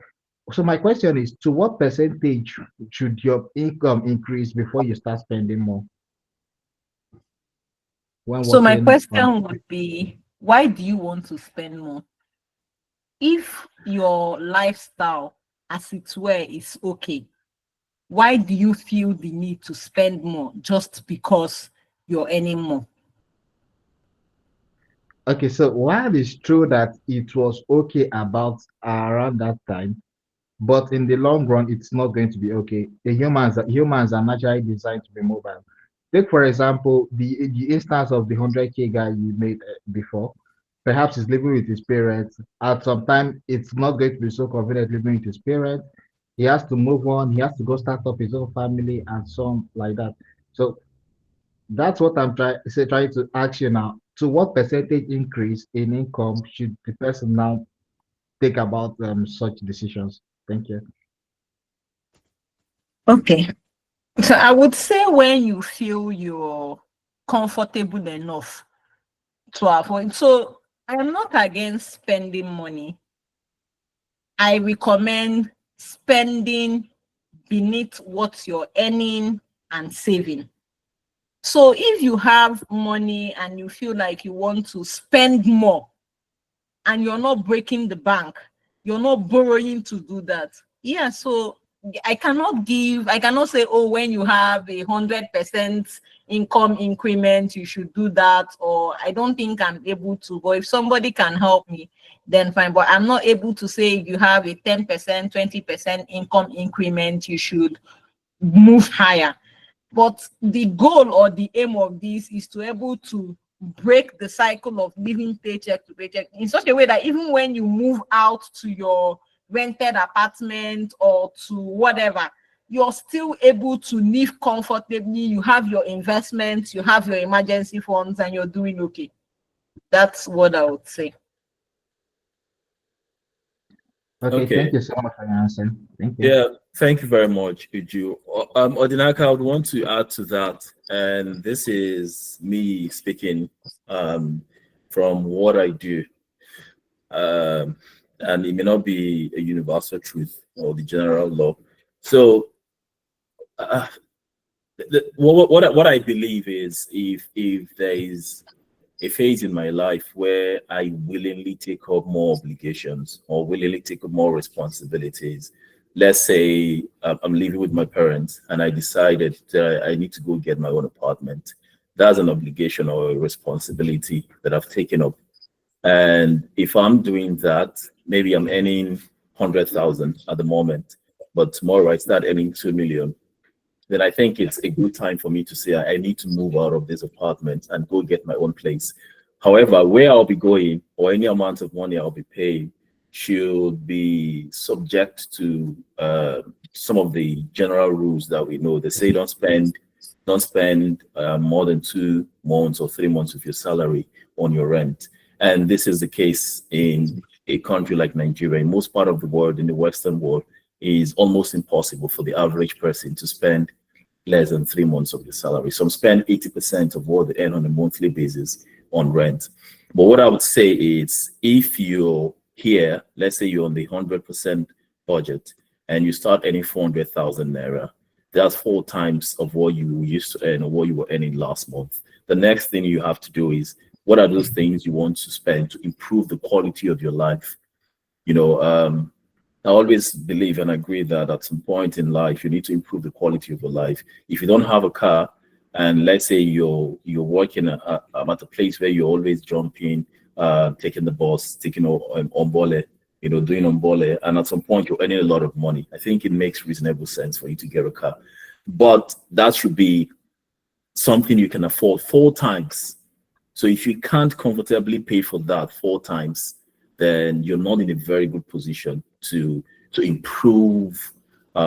so my question is, to what percentage should your income increase before you start spending more? When So my working on, question would be, why do you want to spend more? If your lifestyle, as it were, is okay, Why do you feel the need to spend more just because you're earning more? Okay, so while it's true that it was okay about around that time, but in the long run, it's not going to be okay. The humans are naturally designed to be mobile. Take for example the instance of the 100K guy you made before. Perhaps he's living with his parents. At some time, it's not going to be so convenient living with his parents. He has to move on. He has to go start up his own family and so on like that. So that's what I'm trying to ask you now. To what percentage increase in income should the person now think about such decisions? Thank you. Okay. So I would say when you feel you're comfortable enough to avoid. So I am not against spending money. I recommend spending beneath what you're earning and saving. So if you have money and you feel like you want to spend more and you're not breaking the bank, you're not borrowing to do that. Yeah, so I cannot say, oh, when you have 100% income increment, you should do that, or I don't think I'm able to. But if somebody can help me, then fine. But I'm not able to say if you have a 10%, 20% income increment, you should move higher. But the goal or the aim of this is to able to break the cycle of living paycheck to paycheck in such a way that even when you move out to your rented apartment or to whatever, you're still able to live comfortably. You have your investments, you have your emergency funds, and you're doing okay. That's what I would say. Okay, Okay. thank you so much for your answer. Thank you. Yeah, thank you very much, Uju. Odinaka, I would want to add to that, and this is me speaking from what I do. And it may not be a universal truth or the general law. So, uh, what I believe is if there is a phase in my life where I willingly take up more obligations or willingly take up more responsibilities. Let's say I'm living with my parents and I decided that I need to go get my own apartment. That's an obligation or a responsibility that I've taken up. And if I'm doing that, maybe I'm earning 100,000 at the moment, but tomorrow I start earning 2 million, then I think it's a good time for me to say I need to move out of this apartment and go get my own place. However, where I'll be going or any amount of money I'll be paying should be subject to some of the general rules that we know. They say don't spend more than 2 months or 3 months of your salary on your rent. And this is the case in a country like Nigeria. In most part of the world, in the Western world, is almost impossible for the average person to spend less than 3 months of their salary. Some spend 80% of what they earn on a monthly basis on rent. But what I would say is if you're here, let's say you're on the 100% budget and you start earning 400,000 naira, that's 4 times of what you used to earn or what you were earning last month. The next thing you have to do is what are those things you want to spend to improve the quality of your life? You know, I always believe and agree that at some point in life, you need to improve the quality of your life. If you don't have a car, and let's say you're working at a place where you're always jumping, taking the bus, taking ombole, doing ombole, and at some point you're earning a lot of money, I think it makes reasonable sense for you to get a car. But that should be something you can afford 4 times. So if you can't comfortably pay for that 4 times, then you're not in a very good position to improve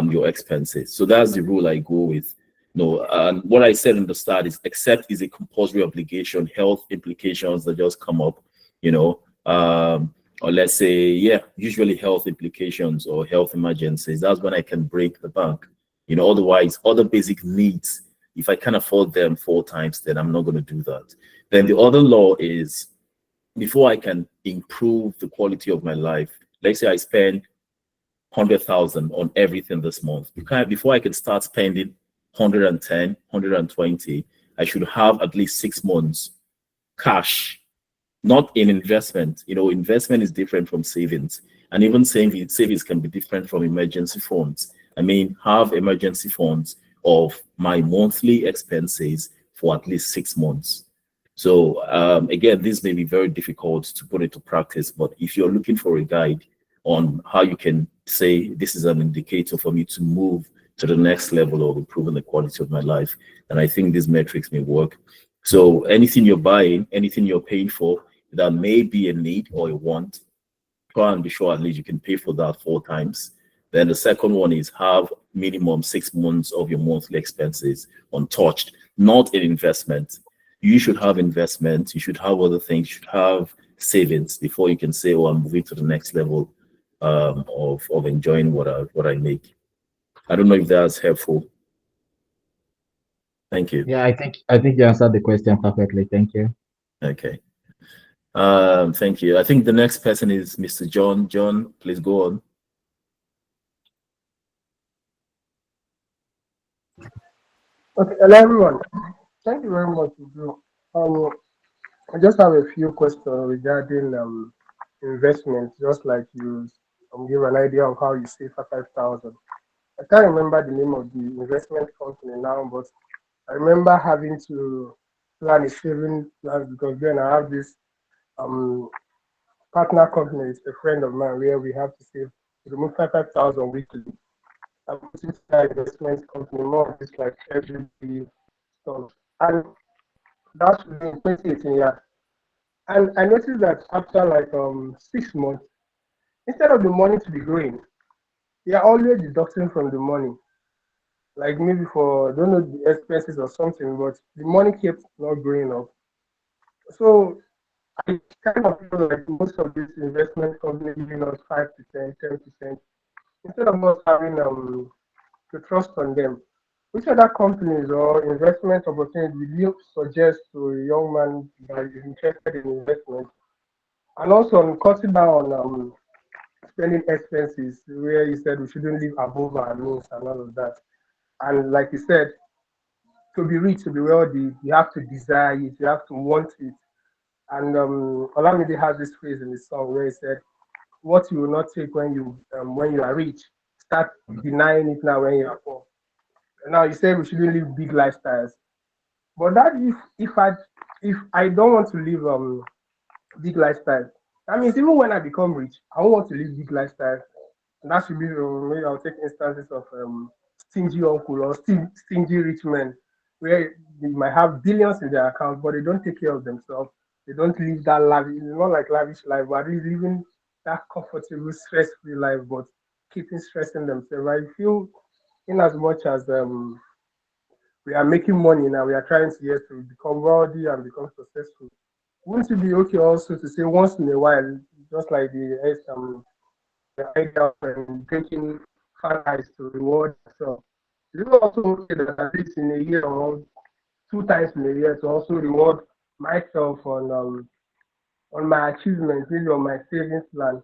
your expenses. So that's the rule I go with. No, and what I said in the start is except is a compulsory obligation, health implications that just come up, or let's say, yeah, usually health implications or health emergencies. That's when I can break the bank. Otherwise, other basic needs, if I can afford them 4 times, then I'm not going to do that. Then the other law is before I can improve the quality of my life, let's say I spend 100,000 on everything this month. Before I can start spending 110, 120, I should have at least 6 months cash, not in investment. Investment is different from savings, and even savings can be different from emergency funds. I mean, have emergency funds of my monthly expenses for at least 6 months. So again, this may be very difficult to put into practice, but if you're looking for a guide on how you can say this is an indicator for me to move to the next level of improving the quality of my life, then I think these metrics may work. So anything you're buying, anything you're paying for that may be a need or a want, try and be sure at least you can pay for that 4 times. Then the second one is have minimum 6 months of your monthly expenses untouched, not an investment. You should have investments, you should have other things, you should have savings before you can say, oh, I'm moving to the next level of enjoying what I make. I don't know if that's helpful. Thank you. Yeah, I think you answered the question perfectly. Thank you. Okay. Thank you. I think the next person is Mr. John. John, please go on. Okay, hello everyone. Thank you very much, Bro. I just have a few questions regarding investment, just like you give an idea of how you save for 5,000. I can't remember the name of the investment company now, but I remember having to plan a saving plan because then I have this um partner company, it's a friend of mine where we have to save remove 5,000 weekly. I'm putting that investment company more of this like every stuff. And that's in 2018, yeah. And I noticed that after like 6 months, instead of the money to be growing, they are always deducting from the money. Like maybe for I don't know the expenses or something, but the money kept not growing up. So I kind of feel like most of these investment companies giving us 5%, 10%, instead of us having to trust on them. Which other companies or investment opportunities would you suggest to a young man that is interested in investment? And also on cutting down on spending expenses, where you said we shouldn't live above our means and all of that. And like you said, to be rich, to be wealthy, you have to desire it, you have to want it. And Olamide has this phrase in the song where he said, "What you will not take when you are rich, start denying it now when you are poor." Now you said we shouldn't live big lifestyles, but that if I don't want to live big lifestyle, that means even when I become rich, I won't want to live big lifestyle. And that should be maybe I'll take instances of stingy uncle or stingy rich men where they might have billions in their account, but they don't take care of themselves. They don't live that lavish, it's not like lavish life, but they're living that comfortable, stress-free life, but keeping stressing themselves. I feel in as much as we are making money now, we are trying to get to become wealthy and become successful. Wouldn't it be okay also to say once in a while, just like the idea of drinking fat ice to reward yourself? Is it also okay that at least in a year or 2 times in a year to also reward myself on my achievements, maybe on my savings plan?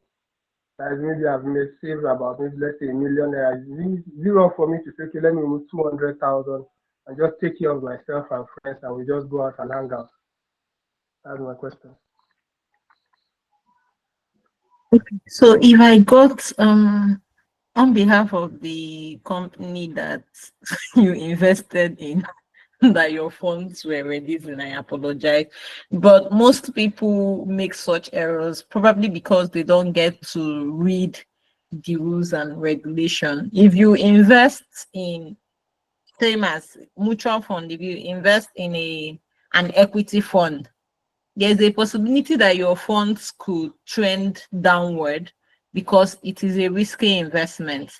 That maybe I've made saved about maybe let's say a million naira. Zero for me to say, okay, let me move 200,000 and just take care of myself and friends and we just go out and hang out. That's my question. So if I got on behalf of the company that you invested in, that your funds were released, and I apologize. But most people make such errors probably because they don't get to read the rules and regulation. If you invest in same as mutual fund, if you invest in an equity fund, there's a possibility that your funds could trend downward because it is a risky investment.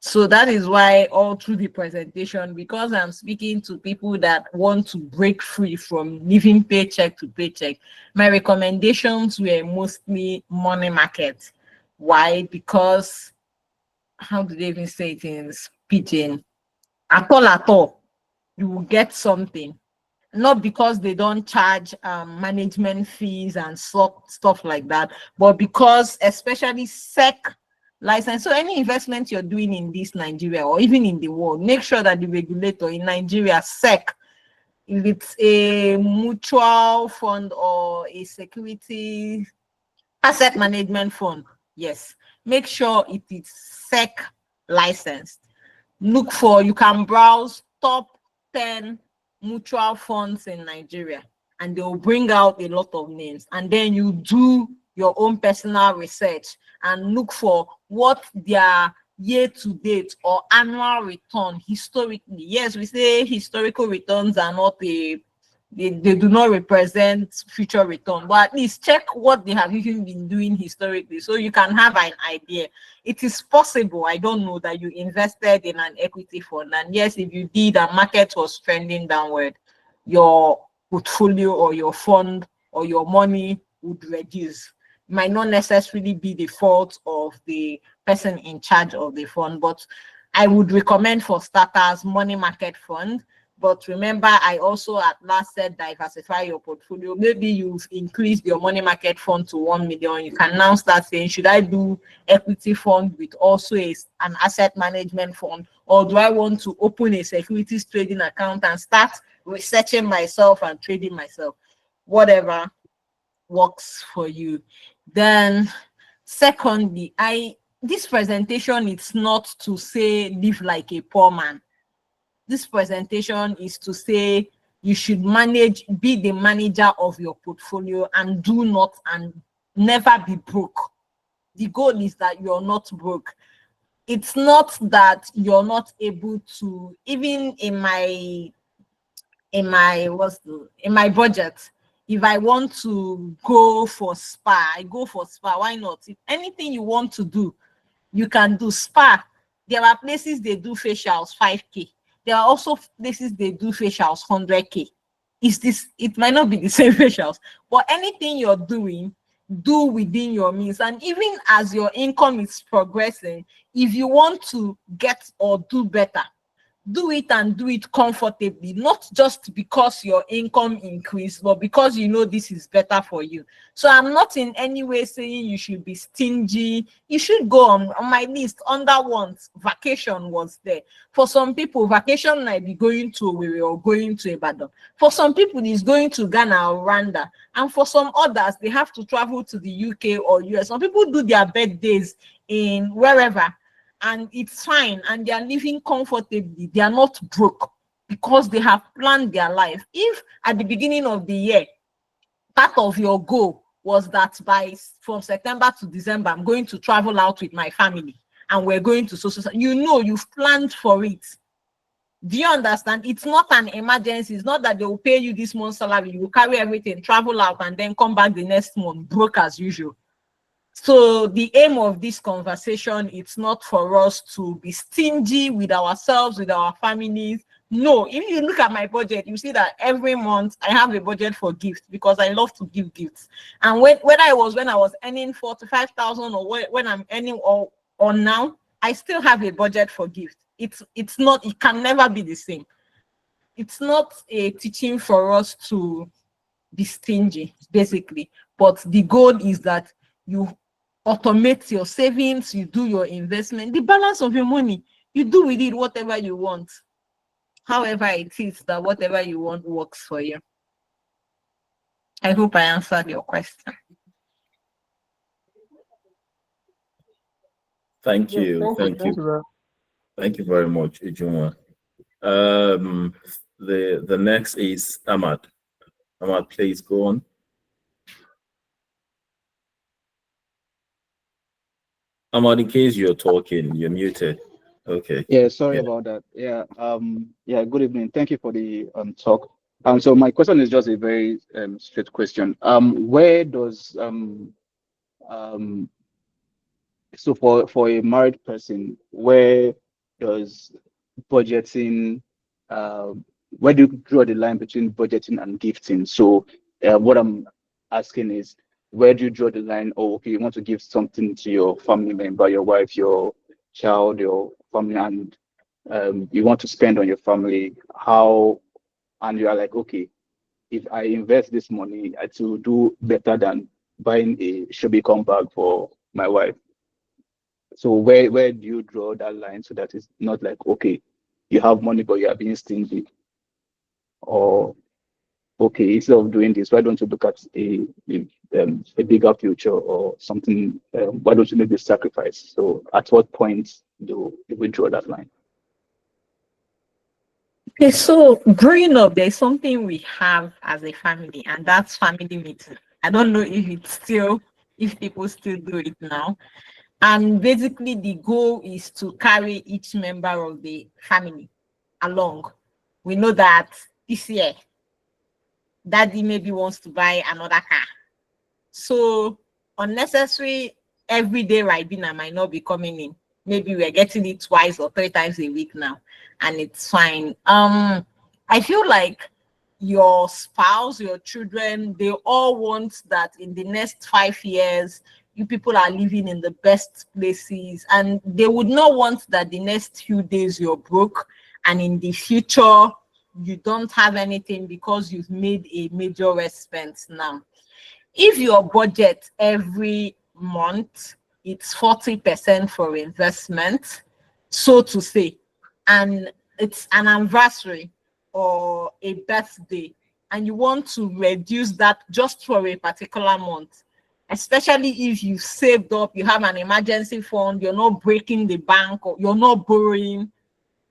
So that is why all through the presentation, because I'm speaking to people that want to break free from living paycheck to paycheck, my recommendations were mostly money market. Why? Because how do they even say it in pidgin? At all, you will get something. Not because they don't charge management fees and stuff like that, but because especially SEC license. So any investment you're doing in this Nigeria or even in the world, make sure that the regulator in Nigeria, SEC, if it's a mutual fund or a security asset management fund, yes, make sure it is SEC licensed. You can browse top 10 mutual funds in Nigeria, and they'll bring out a lot of names. And then you do your own personal research and look for what their year to date or annual return historically. Yes, we say historical returns are not they do not represent future return, but at least check what they have even been doing historically so you can have an idea. It is possible, I don't know, that you invested in an equity fund, and yes, if you did and market was trending downward, your portfolio or your fund or your money would reduce. It might not necessarily be the fault of the person in charge of the fund, but I would recommend for starters money market fund. But remember, I also at last said diversify your portfolio. Maybe you've increased your money market fund to 1 million. You can now start saying, should I do equity fund with also an asset management fund? Or do I want to open a securities trading account and start researching myself and trading myself? Whatever works for you. Then secondly, this presentation, it's not to say live like a poor man. This presentation is to say you should be the manager of your portfolio and do not and never be broke. The goal is that you're not broke. It's not that you're not able to, even in my budget, if I want to go for spa, I go for spa. Why not? If anything you want to do, you can do spa. There are places they do facials 5K. There are also places they do facials 100K. It might not be the same facials, but anything you're doing, do within your means. And even as your income is progressing, if you want to get or do better, do it and do it comfortably, not just because your income increased, but because you know this is better for you. So I'm not in any way saying you should be stingy. You should go on my list. Under ones, vacation was there. For some people, vacation might be going to Owerri or going to Ibadan. For some people, it's going to Ghana or Rwanda. And for some others, they have to travel to the UK or US. Some people do their birthdays in wherever, and it's fine, and they are living comfortably. They are not broke because they have planned their life. If at the beginning of the year, part of your goal was that from September to December, I'm going to travel out with my family and we're going to you've planned for it. Do you understand? It's not an emergency. It's not that they will pay you this month's salary, you will carry everything, travel out, and then come back the next month broke as usual. So the aim of this conversation, it's not for us to be stingy with ourselves, with our families. No, if you look at my budget, you see that every month I have a budget for gifts because I love to give gifts. And when I was earning 45,000 or when I'm earning or now, I still have a budget for gifts. It's not, it can never be the same. It's not a teaching for us to be stingy, basically. But the goal is that you automate your savings, you do your investment, the balance of your money, you do with it whatever you want. However it is that whatever you want works for you. I hope I answered your question. Thank Yes, you. thank you. Thank you very much, Ujunwa. The next is Ahmad. Ahmad, please go on. Ahmad, in case you're talking, you're muted. Okay. Yeah, sorry about that. Yeah, good evening. Thank you for the talk. So my question is just a very straight question. Where does so for a married person, where does budgeting where do you draw the line between budgeting and gifting? So what I'm asking is, where do you draw the line? Oh, okay, you want to give something to your family member, your wife, your child, your family, and you want to spend on your family. And you are like, okay, if I invest this money, it will do better than buying a shabby bag for my wife. So where do you draw that line so that it's not like, okay, you have money but you are being stingy, or okay, instead of doing this, why don't you look at a bigger future or something? Why don't you make this sacrifice? So at what point do we draw that line? Okay, so growing up, there's something we have as a family, and that's family meeting. I don't know if it's still, if people still do it now. And basically, the goal is to carry each member of the family along. We know that this year, daddy maybe wants to buy another car. So unnecessary everyday ribena might not be coming in. Maybe we're getting it twice or three times a week now, and it's fine. I feel like your spouse, your children, they all want that in the next 5 years, you people are living in the best places, and they would not want that the next few days you're broke, and in the future you don't have anything because you've made a major expense now. If your budget every month it's 40% for investment, so to say, and it's an anniversary or a birthday, and you want to reduce that just for a particular month, especially if you saved up, you have an emergency fund, you're not breaking the bank or you're not borrowing.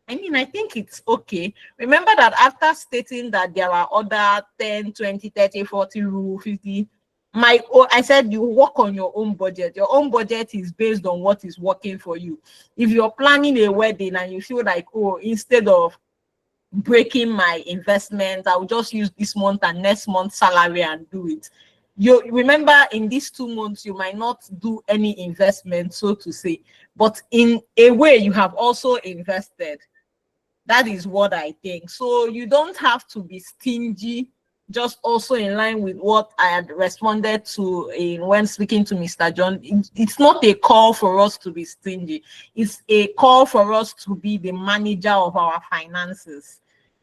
I mean, I think it's okay. Remember that after stating that there are other 10, 20, 30, 40 rule, 50, I said you work on your own budget. Your own budget is based on what is working for you. If you're planning a wedding and you feel like, oh, instead of breaking my investment, I'll just use this month and next month's salary and do it. You remember in these 2 months, you might not do any investment, so to say, but in a way, you have also invested. That is what I think. So you don't have to be stingy. Just also in line with what I had responded to in when speaking to Mr. John, it's not a call for us to be stingy. It's a call for us to be the manager of our finances,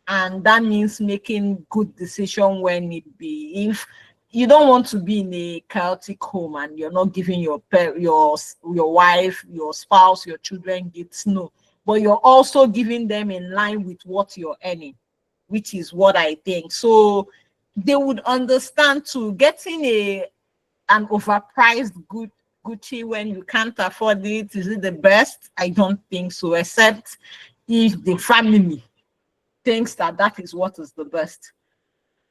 and that means making good decision when it be. If you don't want to be in a chaotic home and you're not giving your wife, your spouse, your children gifts, no, but you're also giving them in line with what you're earning, which is what I think. So they would understand too. Getting an overpriced good Gucci when you can't afford it, is it the best? I don't think so, except if the family thinks that that is what is the best.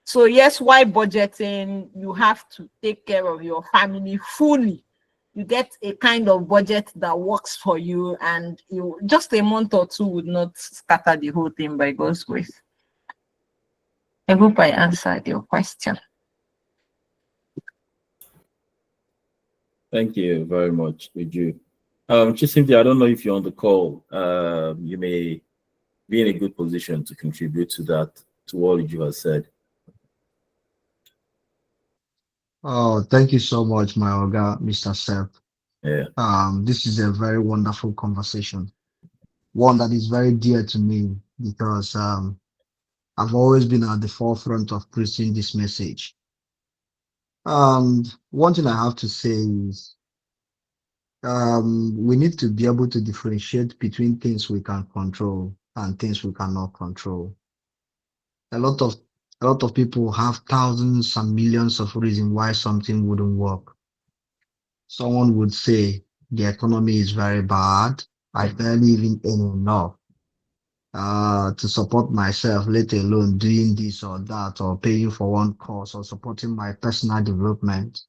So yes, why budgeting? You have to take care of your family fully. You get a kind of budget that works for you, and you just a month or two would not scatter the whole thing by God's grace. I hope I answered your question. Thank you very much, Uju. Chisimdi, I don't know if you're on the call. You may be in a good position to contribute to that, to what you have said. Oh, thank you so much, my Oga, Mr. Seth. Yeah. This is a very wonderful conversation, one that is very dear to me because I've always been at the forefront of preaching this message. One thing I have to say is we need to be able to differentiate between things we can control and things we cannot control. A lot of a lot of people have thousands and millions of reasons why something wouldn't work. Someone would say the economy is very bad. I barely even earn enough to support myself, let alone doing this or that, or paying for one course, or supporting my personal development,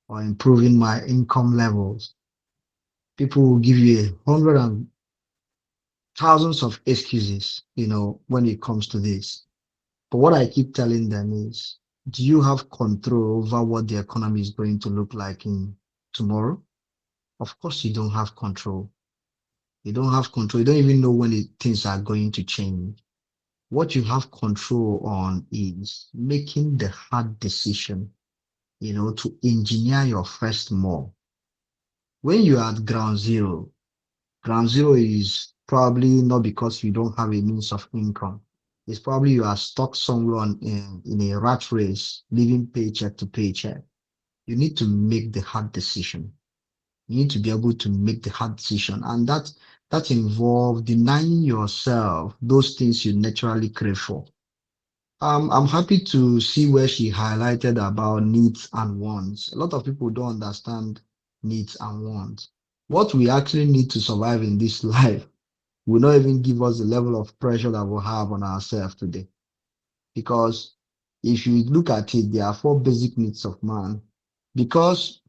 or improving my income levels. People will give you 100 and thousands of excuses, when it comes to this. But what I keep telling them is, do you have control over what the economy is going to look like in tomorrow? Of course, you don't have control. You don't have control. You don't even know when things are going to change. What you have control on is making the hard decision, to engineer your first more. When you're at ground zero is probably not because you don't have a means of income. It's probably you are stuck somewhere in a rat race, living paycheck to paycheck. You need to make the hard decision. You need to be able to make the hard decision. And that involves denying yourself those things you naturally crave for. I'm happy to see where she highlighted about needs and wants. A lot of people don't understand needs and wants. What we actually need to survive in this life, will not even give us the level of pressure that we have on ourselves today. Because if you look at it, there are four basic needs of man. Because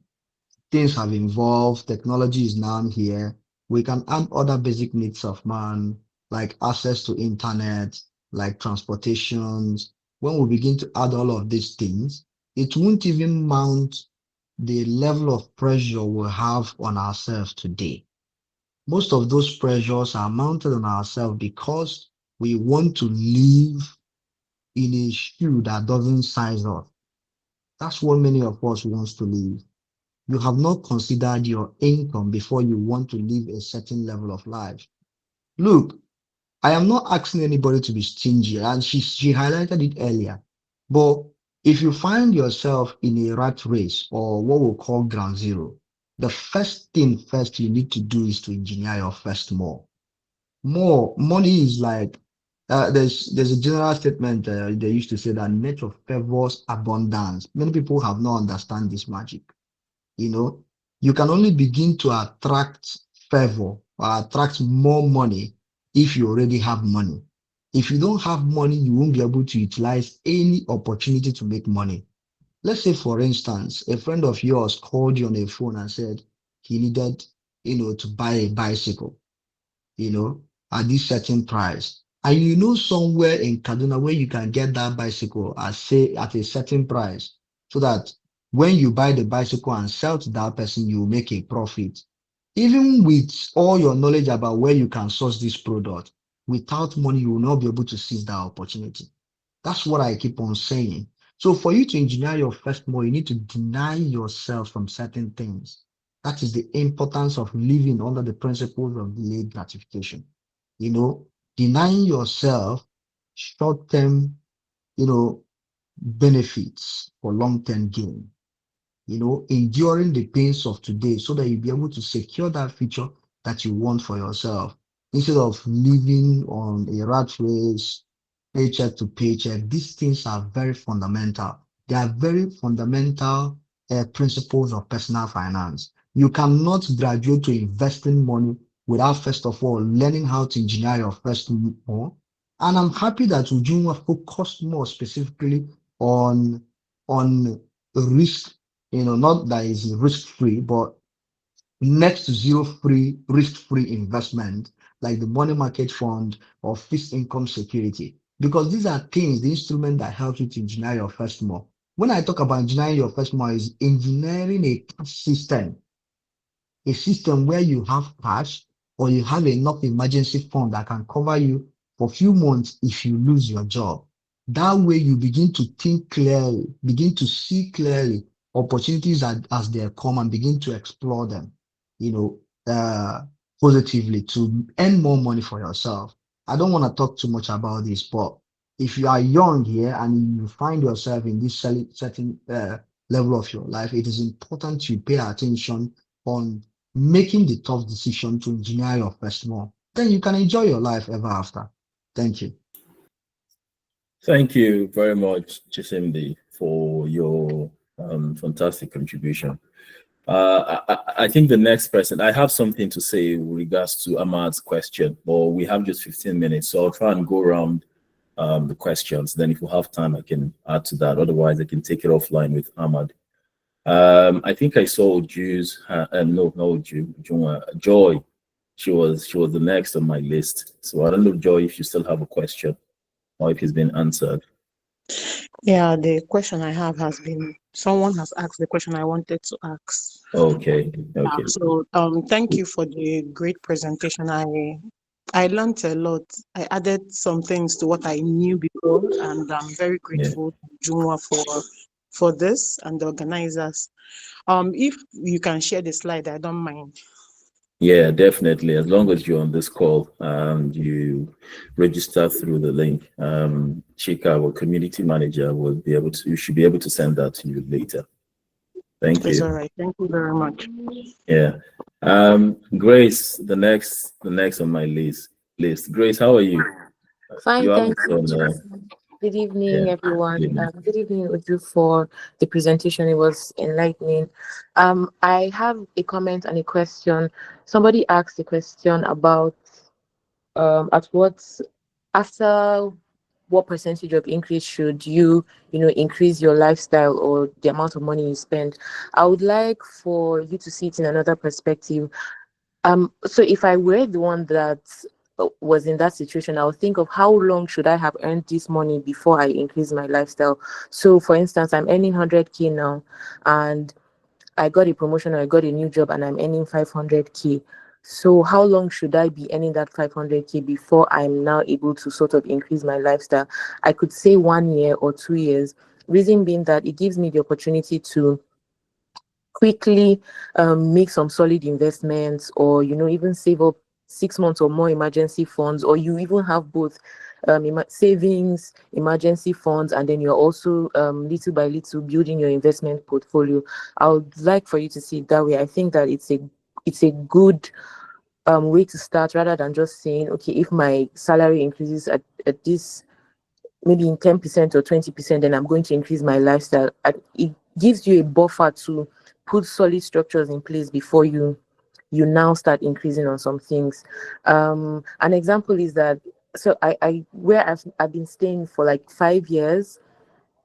things have evolved, technology is now here, we can add other basic needs of man, like access to internet, like transportations. When we begin to add all of these things, it won't even mount the level of pressure we have on ourselves today. Most of those pressures are mounted on ourselves because we want to live in a shoe that doesn't size us. That's what many of us wants to live. You have not considered your income before you want to live a certain level of life. Look, I am not asking anybody to be stingy, and she highlighted it earlier. But if you find yourself in a rat race or what we call ground zero, the first thing first you need to do is to engineer your first more. More money is like there's a general statement they used to say that nature favors abundance. Many people have not understand this magic. You know, you can only begin to attract favor or attract more money if you already have money. If you don't have money, you won't be able to utilize any opportunity to make money. Let's say, for instance, a friend of yours called you on a phone and said he needed, to buy a bicycle, you know, at this certain price. And you know somewhere in Kaduna where you can get that bicycle at say at a certain price, so that when you buy the bicycle and sell to that person, you will make a profit. Even with all your knowledge about where you can source this product, without money, you will not be able to seize that opportunity. That's what I keep on saying. So for you to engineer your first more, you need to deny yourself from certain things. That is the importance of living under the principles of delayed gratification. Denying yourself short-term, benefits for long-term gain. Enduring the pains of today so that you'll be able to secure that future that you want for yourself instead of living on a rat race, paycheck to paycheck. These things are very fundamental. They are very fundamental principles of personal finance. You cannot graduate to investing money without first of all learning how to engineer your first more. And I'm happy that Ujunwa focused more specifically on risk, not that is risk free, but next to zero free, risk free investment like the money market fund or fixed income security. Because these are things, the instrument that helps you to engineer your first more. When I talk about engineering your first more, is engineering a system where you have cash or you have enough emergency fund that can cover you for a few months if you lose your job. That way you begin to think clearly, begin to see clearly opportunities as they come and begin to explore them, you know, positively to earn more money for yourself. I don't want to talk too much about this, but if you are young here and you find yourself in this certain level of your life, it is important you pay attention on making the tough decision to engineer your first more. Then you can enjoy your life ever after. Thank you. Thank you very much, Chisimdi, for your fantastic contribution. I think the next person, I have something to say with regards to Ahmad's question, but we have just 15 minutes, so I'll try and go around the questions. Then if we have time, I can add to that. Otherwise, I can take it offline with Ahmad. I think I saw Joy. She was the next on my list. So I don't know, Joy, if you still have a question or if it's been answered. Yeah, the question I have has been, someone has asked the question I wanted to ask. Okay. So thank you for the great presentation. I learned a lot. I added some things to what I knew before, and I'm very grateful to Junwa for this and the organizers. If you can share the slide, I don't mind. Yeah, definitely. As long as you're on this call and you register through the link, Chika, our community manager, will be able to. You should be able to send that to you later. Thank It's you. all right. Thank you very much. Yeah. Grace, the next on my list. Grace, how are you? Fine, You have thank you. Good evening, yeah. everyone. Good evening. Good evening, Uju, for the presentation. It was enlightening. I have a comment and a question. Somebody asked a question about at what, after what percentage of increase should you, increase your lifestyle or the amount of money you spend. I would like for you to see it in another perspective. So if I were the one that was in that situation, I would think of how long should I have earned this money before I increase my lifestyle. So for instance, I'm earning 100K now, and I got a promotion or I got a new job and I'm earning 500K. So how long should I be earning that 500K before I'm now able to sort of increase my lifestyle? I could say 1 year or 2 years. Reason being that it gives me the opportunity to quickly make some solid investments, or even save up 6 months or more emergency funds, or you even have both savings, emergency funds, and then you're also little by little building your investment portfolio. I would like for you to see it that way. I think that it's a good way to start, rather than just saying, okay, if my salary increases at this, maybe in 10% or 20%, then I'm going to increase my lifestyle. It gives you a buffer to put solid structures in place before you now start increasing on some things. An example is that, so I where I've been staying for like 5 years.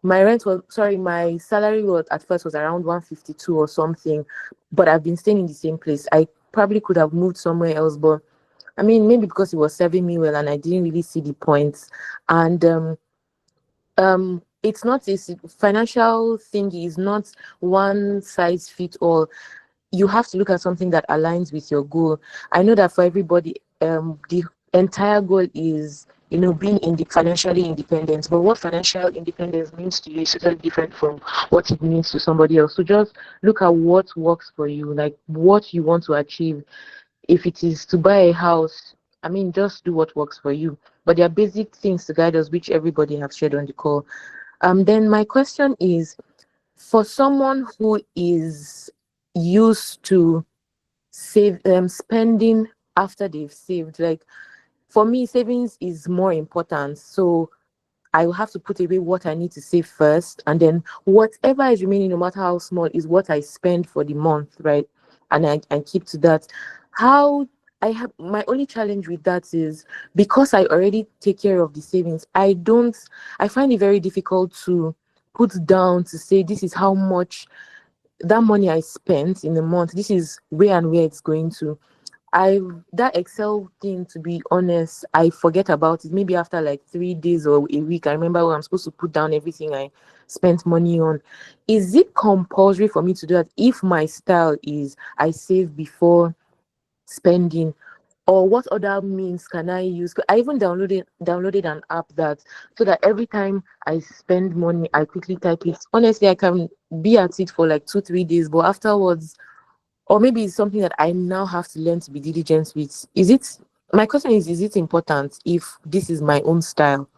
My salary was at first was around 152 or something, but I've been staying in the same place. I probably could have moved somewhere else, but I mean, maybe because it was serving me well and I didn't really see the points. And it's not a financial thing is not one size fits all. You have to look at something that aligns with your goal. I know that for everybody, the entire goal is, being financially independent. But what financial independence means to you is totally different from what it means to somebody else. So just look at what works for you, like what you want to achieve. If it is to buy a house, I mean, just do what works for you. But there are basic things to guide us, which everybody have shared on the call. Then my question is, for someone who is used to spending after they've saved, like for me, savings is more important. So I will have to put away what I need to save first, and then whatever is remaining, no matter how small, is what I spend for the month, right? And I keep to that. How I have my only challenge with that is, because I already take care of the savings, I find it very difficult to put down to say this is how much that money I spent in a month, this is where and where it's going to. I That Excel thing, to be honest, I forget about it maybe after like 3 days or a week. I remember when I'm supposed to put down everything I spent money on. Is it compulsory for me to do that if my style is I save before spending? Or what other means can I use? I even downloaded an app that, so that every time I spend money, I quickly type it. Honestly, I can be at it for like 2-3 days, but afterwards, or maybe it's something that I now have to learn to be diligent with. My question is it important if this is my own style?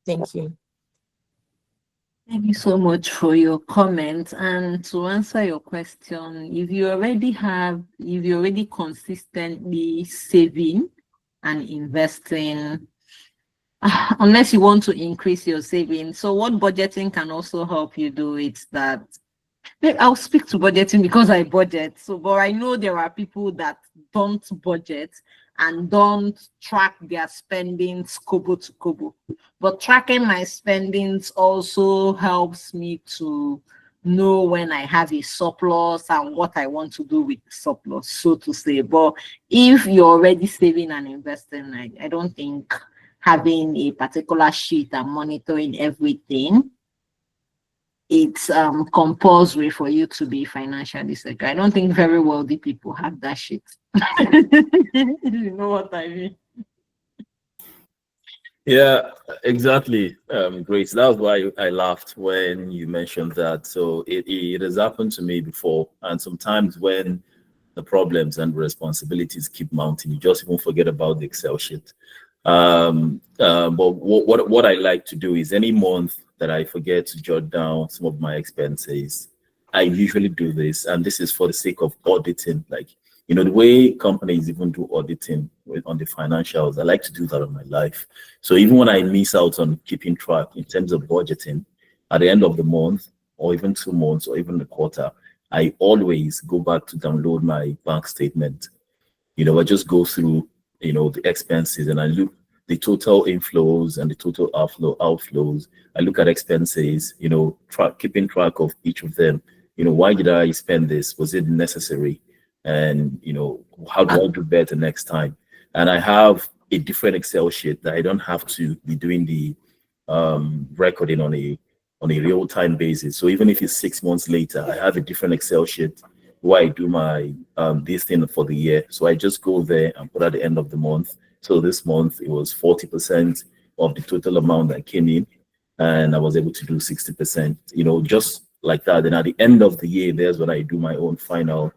Thank you. Thank you so much for your comment. And to answer your question, if you're already consistently saving and investing, unless you want to increase your savings. So what budgeting can also help you do is that, I'll speak to budgeting because I budget. So, but I know there are people that don't budget and don't track their spendings kobo to kobo. But tracking my spendings also helps me to know when I have a surplus and what I want to do with the surplus, so to say. But if you're already saving and investing, I don't think having a particular sheet and monitoring everything, it's compulsory for you to be financially secure. I don't think very wealthy people have that shit. You know what I mean? Yeah, exactly. Grace, that was why I laughed when you mentioned that. So it has happened to me before. And sometimes when the problems and responsibilities keep mounting, you just even forget about the Excel sheet. But what I like to do is, any month that I forget to jot down some of my expenses, I usually do this, and this is for the sake of auditing. Like, the way companies even do auditing on the financials, I like to do that on my life. So even when I miss out on keeping track in terms of budgeting, at the end of the month, or even 2 months, or even the quarter, I always go back to download my bank statement. I just go through the expenses, and I look the total inflows and the total outflows. I look at expenses, keeping track of each of them. Why did I spend this? Was it necessary? And how do I do better next time? And I have a different Excel sheet that I don't have to be doing the recording on a real-time basis. So even if it's 6 months later, I have a different Excel sheet where I do my this thing for the year. So I just go there and put at the end of the month. So this month it was 40% of the total amount that came in, and I was able to do 60%, just like that. And at the end of the year, there's when I do my own final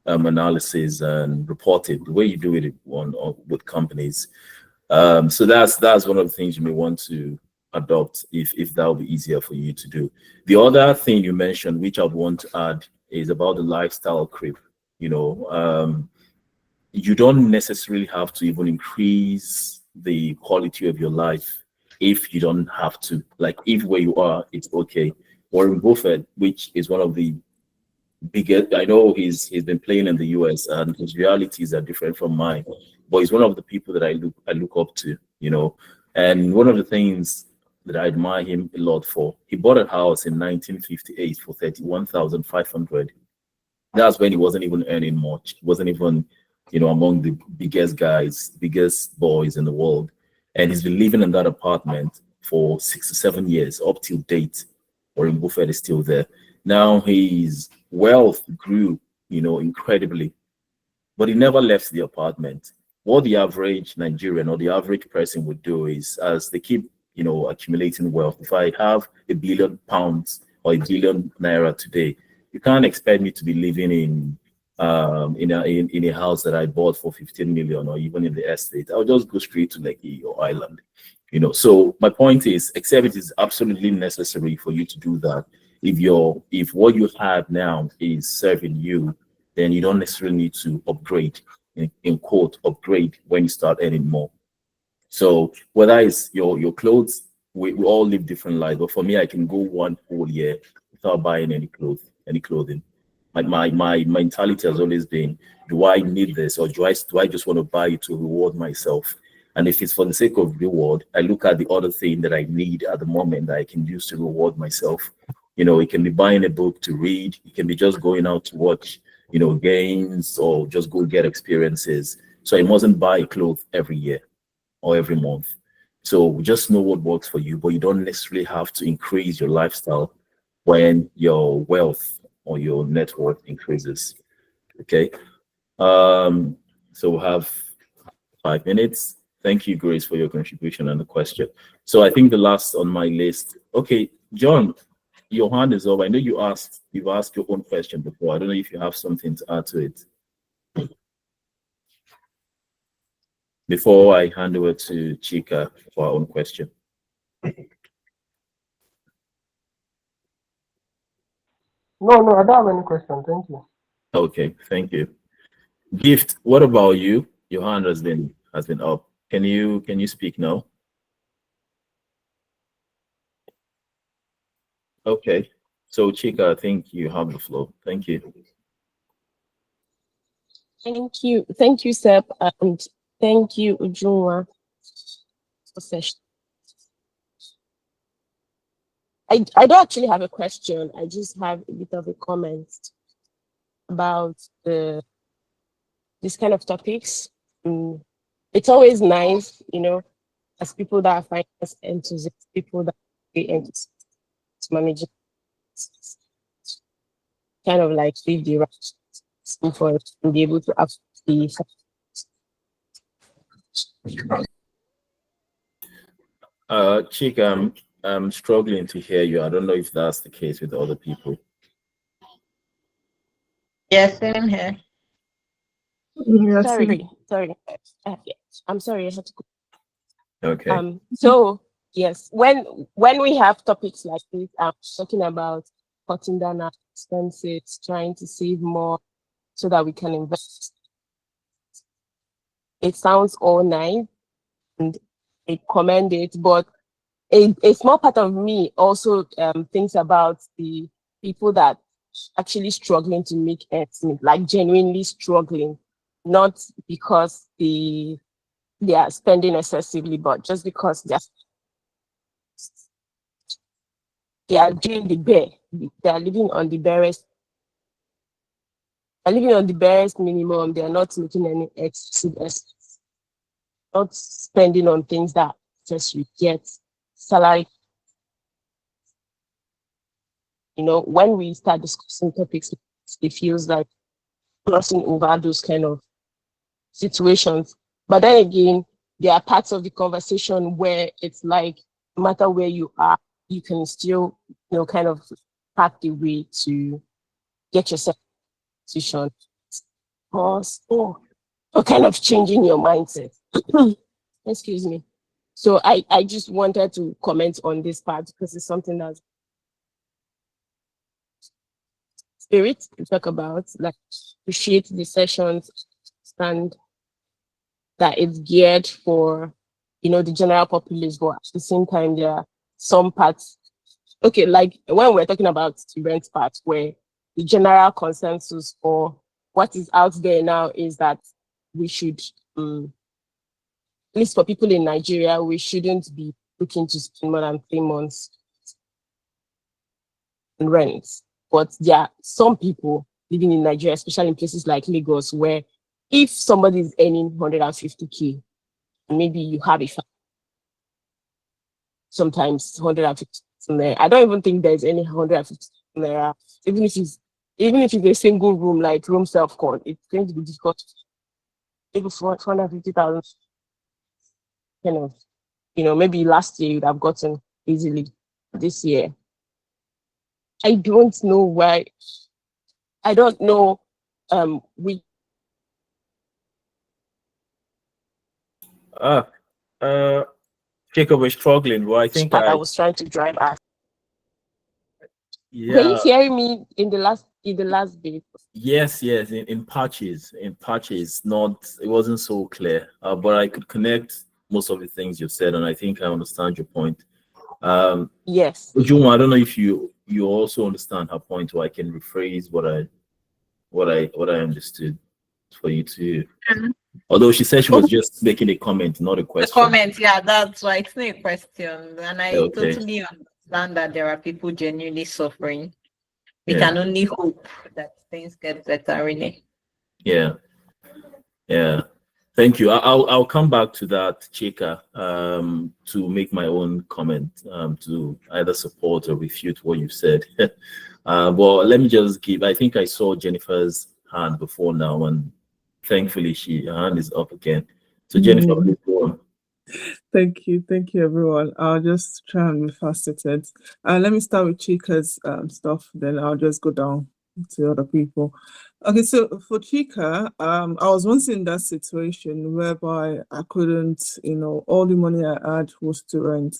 analysis and reporting, the way you do it with companies. So that's one of the things you may want to adopt if that will be easier for you to do. The other thing you mentioned, which I want to add, is about the lifestyle creep. You don't necessarily have to even increase the quality of your life if you don't have to. Like if where you are, it's okay. Warren Buffett, which is one of the biggest, I know he's been playing in the US and his realities are different from mine, but he's one of the people that I look up to, And one of the things that I admire him a lot for, he bought a house in 1958 for 31,500. That's when he wasn't even earning much. He wasn't even, among the biggest guys, biggest boys in the world. And he's been living in that apartment for 6 to 7 years, up till date. Warren Buffett is still there. Now his wealth grew, incredibly, but he never left the apartment. What the average Nigerian or the average person would do is, as they keep, accumulating wealth, if I have £1 billion or £1 billion naira today, you can't expect me to be living in a house that I bought for 15 million or even in the estate. I'll just go straight to Lekki or Island. So my point is, except it is absolutely necessary for you to do that, if what you have now is serving you, then you don't necessarily need to upgrade, in quote, upgrade when you start earning more. So whether it's your clothes, we all live different lives. But for me, I can go one whole year without buying any clothing. My mentality has always been, do I need this, or do I just want to buy it to reward myself? And if it's for the sake of reward, I look at the other thing that I need at the moment that I can use to reward myself. It can be buying a book to read. It can be just going out to watch, games, or just go get experiences. So I mustn't buy clothes every year or every month. So just know what works for you, but you don't necessarily have to increase your lifestyle when your wealth or your net worth increases. Okay. So we'll have 5 minutes. Thank you, Grace, for your contribution and the question. So I think the last on my list. Okay, John, your hand is up. I know you've asked your own question before. I don't know if you have something to add to it before I hand over to Chika for our own question. No, I don't have any question. Thank you. Okay, thank you. Gift, what about you? Your hand has been up. Can you speak now? Okay. So Chika, I think you have the floor. Thank you. Thank you, Seb, and thank you, Ujunwa, for session. I don't actually have a question. I just have a bit of a comment about this kind of topics. It's always nice, as people that are finance enthusiasts, people that are managing, kind of like leave the right for us to be able to have the. Chika, I'm struggling to hear you. I don't know if that's the case with other people. Yes, same here. Sorry. I'm sorry. I had to go. Okay. So yes, when we have topics like this, I'm talking about cutting down our expenses, trying to save more so that we can invest. It sounds all nice and I commend it, but a small part of me also thinks about the people that actually struggling to make ends meet, like genuinely struggling. not because they are spending excessively, but just because they are doing the bare. They are living on the barest. They're living on the barest minimum. They are not making any excessive, not spending on things that just you get salary. You know, when we start discussing topics, it feels like crossing over those kind of situations. But then again, there are parts of the conversation where it's like, no matter where you are, you can still, kind of pack the way to get yourself in a position. Or kind of changing your mindset. Excuse me. So I just wanted to comment on this part because it's something that spirit to talk about, like appreciate the sessions, understand that it's geared for the general populace, but at the same time there are some parts. Okay, like when we're talking about the rent part, where the general consensus for what is out there now is that we should, at least for people in Nigeria, we shouldn't be looking to spend more than 3 months in rent. But there are some people living in Nigeria, especially in places like Lagos, where if somebody is earning 150K, and maybe you have a sometimes 150 there. I don't even think there's any 150 there. Even if it's a single room, like room self-con, it's going to be difficult. Maybe 450,000, kind of, maybe last year you'd have gotten easily. This year, I don't know why. I don't know. We. Jacob was struggling. Well, I think I was trying to drive at. Yeah. Were you hearing me in the last bit? Yes, in patches, not, it wasn't so clear, but I could connect most of the things you said, and I think I understand your point. Yes. Ujunwa, I don't know if you also understand her point, or I can rephrase what I understood for you to. Although she said she was just making a comment, not a The question. comment, yeah, that's why it's not a question, and I Okay. totally understand that there are people genuinely suffering. We Yeah. can only hope that things get better, really. Yeah. Thank you. I'll come back to that, Chika, to make my own comment, to either support or refute what you said. Well, let me just give. I think I saw Jennifer's hand before now, and thankfully her hand is up again. So Jennifer, please go on. Thank you, everyone. I'll just try and be faceted. Let me start with Chika's stuff, then I'll just go down to other people. Okay, so for Chika, I was once in that situation whereby I couldn't, all the money I had was to rent.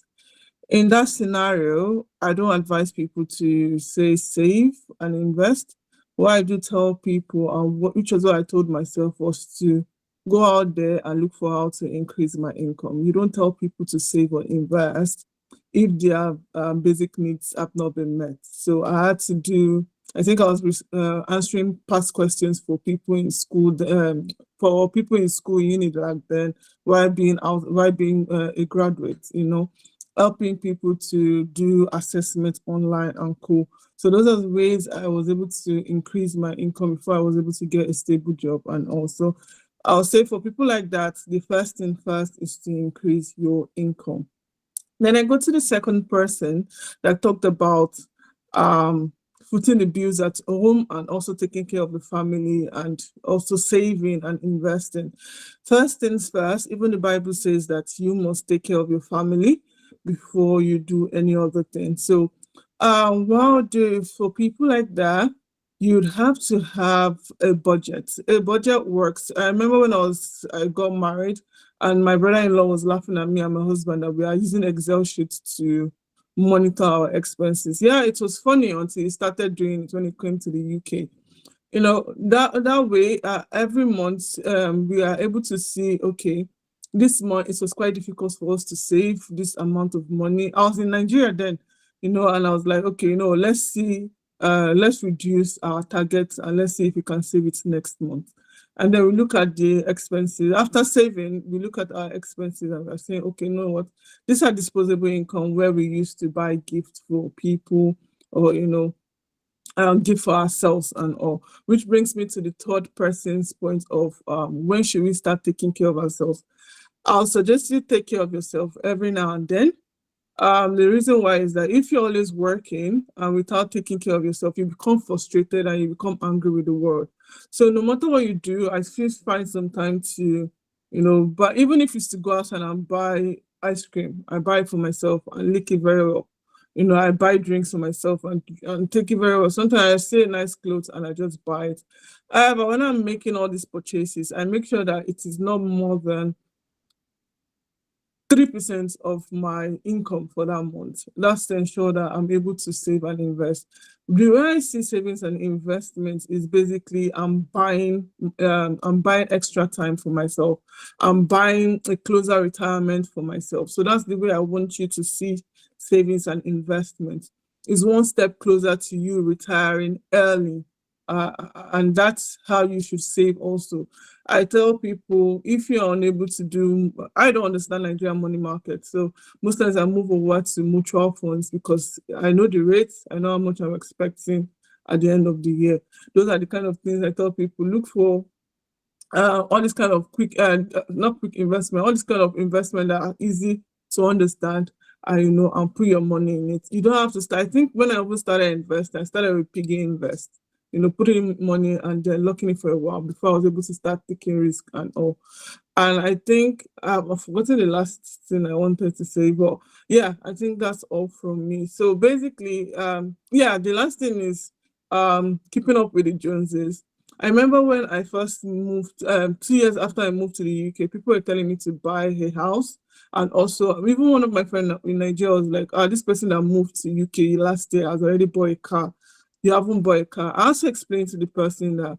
In that scenario, I don't advise people to say save and invest. What I do tell people, which was what I told myself, was to go out there and look for how to increase my income. You don't tell people to save or invest if their basic needs have not been met. So I had to do, I think I was answering past questions for people in school, uni back then, while being a graduate, helping people to do assessment online and co. So those are the ways I was able to increase my income before I was able to get a stable job. And also, I'll say for people like that, the first thing first is to increase your income. Then I go to the second person that talked about footing the bills at home and also taking care of the family and also saving and investing. First things first, even the Bible says that you must take care of your family before you do any other thing. So for people like that, you'd have to have a budget. A budget works. I remember when I got married and my brother-in-law was laughing at me and my husband that we are using Excel sheets to monitor our expenses. Yeah, it was funny until he started doing it when he came to the UK. That way, every month we are able to see, okay, this month it was quite difficult for us to save this amount of money. I was in Nigeria then, and I was like, okay, let's see, let's reduce our targets and let's see if we can save it next month. And then we look at the expenses. After saving, we look at our expenses and we're saying, okay, you know what? These are disposable income where we used to buy gifts for people or, gift for ourselves and all. Which brings me to the third person's point of when should we start taking care of ourselves? I'll suggest you take care of yourself every now and then. The reason why is that if you're always working and without taking care of yourself, you become frustrated and you become angry with the world. So no matter what you do, I still find some time to, but even if it's to go outside and buy ice cream, I buy it for myself and lick it very well. I buy drinks for myself and take it very well. Sometimes I see nice clothes and I just buy it. But when I'm making all these purchases, I make sure that it is not more than 3% of my income for that month. That's to ensure that I'm able to save and invest. The way I see savings and investments is basically I'm buying extra time for myself. I'm buying a closer retirement for myself. So that's the way I want you to see savings and investments. Is one step closer to you retiring early. And that's how you should save also. I tell people, if you're unable to do, I don't understand Nigerian money market. So most times I move over to mutual funds because I know the rates, I know how much I'm expecting at the end of the year. Those are the kind of things I tell people, look for all this kind of quick, not quick investment, all this kind of investment that are easy to understand and put your money in it. You don't have to start. I think when I even started investing, I started with piggy invest. Putting money and then locking it for a while before I was able to start taking risk and all. And I think I've forgotten the last thing I wanted to say, but yeah, I think that's all from me. So basically, the last thing is keeping up with the Joneses. I remember when I first moved, 2 years after I moved to the UK, people were telling me to buy a house. And also, even one of my friends in Nigeria was like, this person that moved to UK last year has already bought a car. You haven't bought a car. I also explained to the person that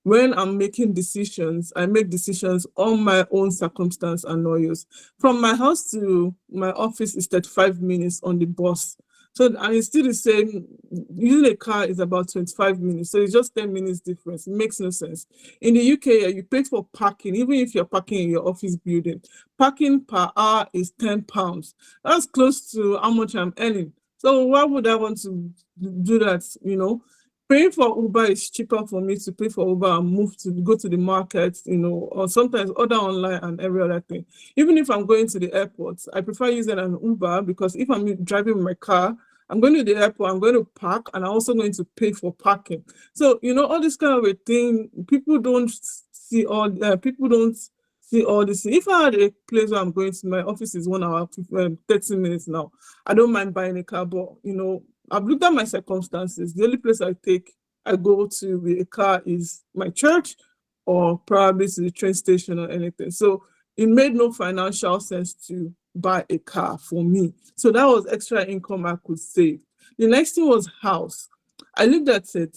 when I'm making decisions, I make decisions on my own circumstance and not yours. From my house to my office is 35 minutes on the bus. So, and it's still the same. Using a car is about 25 minutes. So it's just 10 minutes difference. It makes no sense. In the UK, you pay for parking, even if you're parking in your office building. Parking per hour is £10. That's close to how much I'm earning. So why would I want to do that? Paying for Uber is cheaper for me to pay for Uber and go to the market, or sometimes order online and every other thing. Even if I'm going to the airport, I prefer using an Uber because if I'm driving my car, I'm going to the airport, I'm going to park, and I'm also going to pay for parking. So, all this kind of a thing, people don't see all this. If I had a place where I'm going to, my office is 1 hour, 30 minutes now. I don't mind buying a car, but, I've looked at my circumstances. The only place I go to with a car is my church or probably to the train station or anything. So it made no financial sense to buy a car for me. So that was extra income I could save. The next thing was house. I looked at it.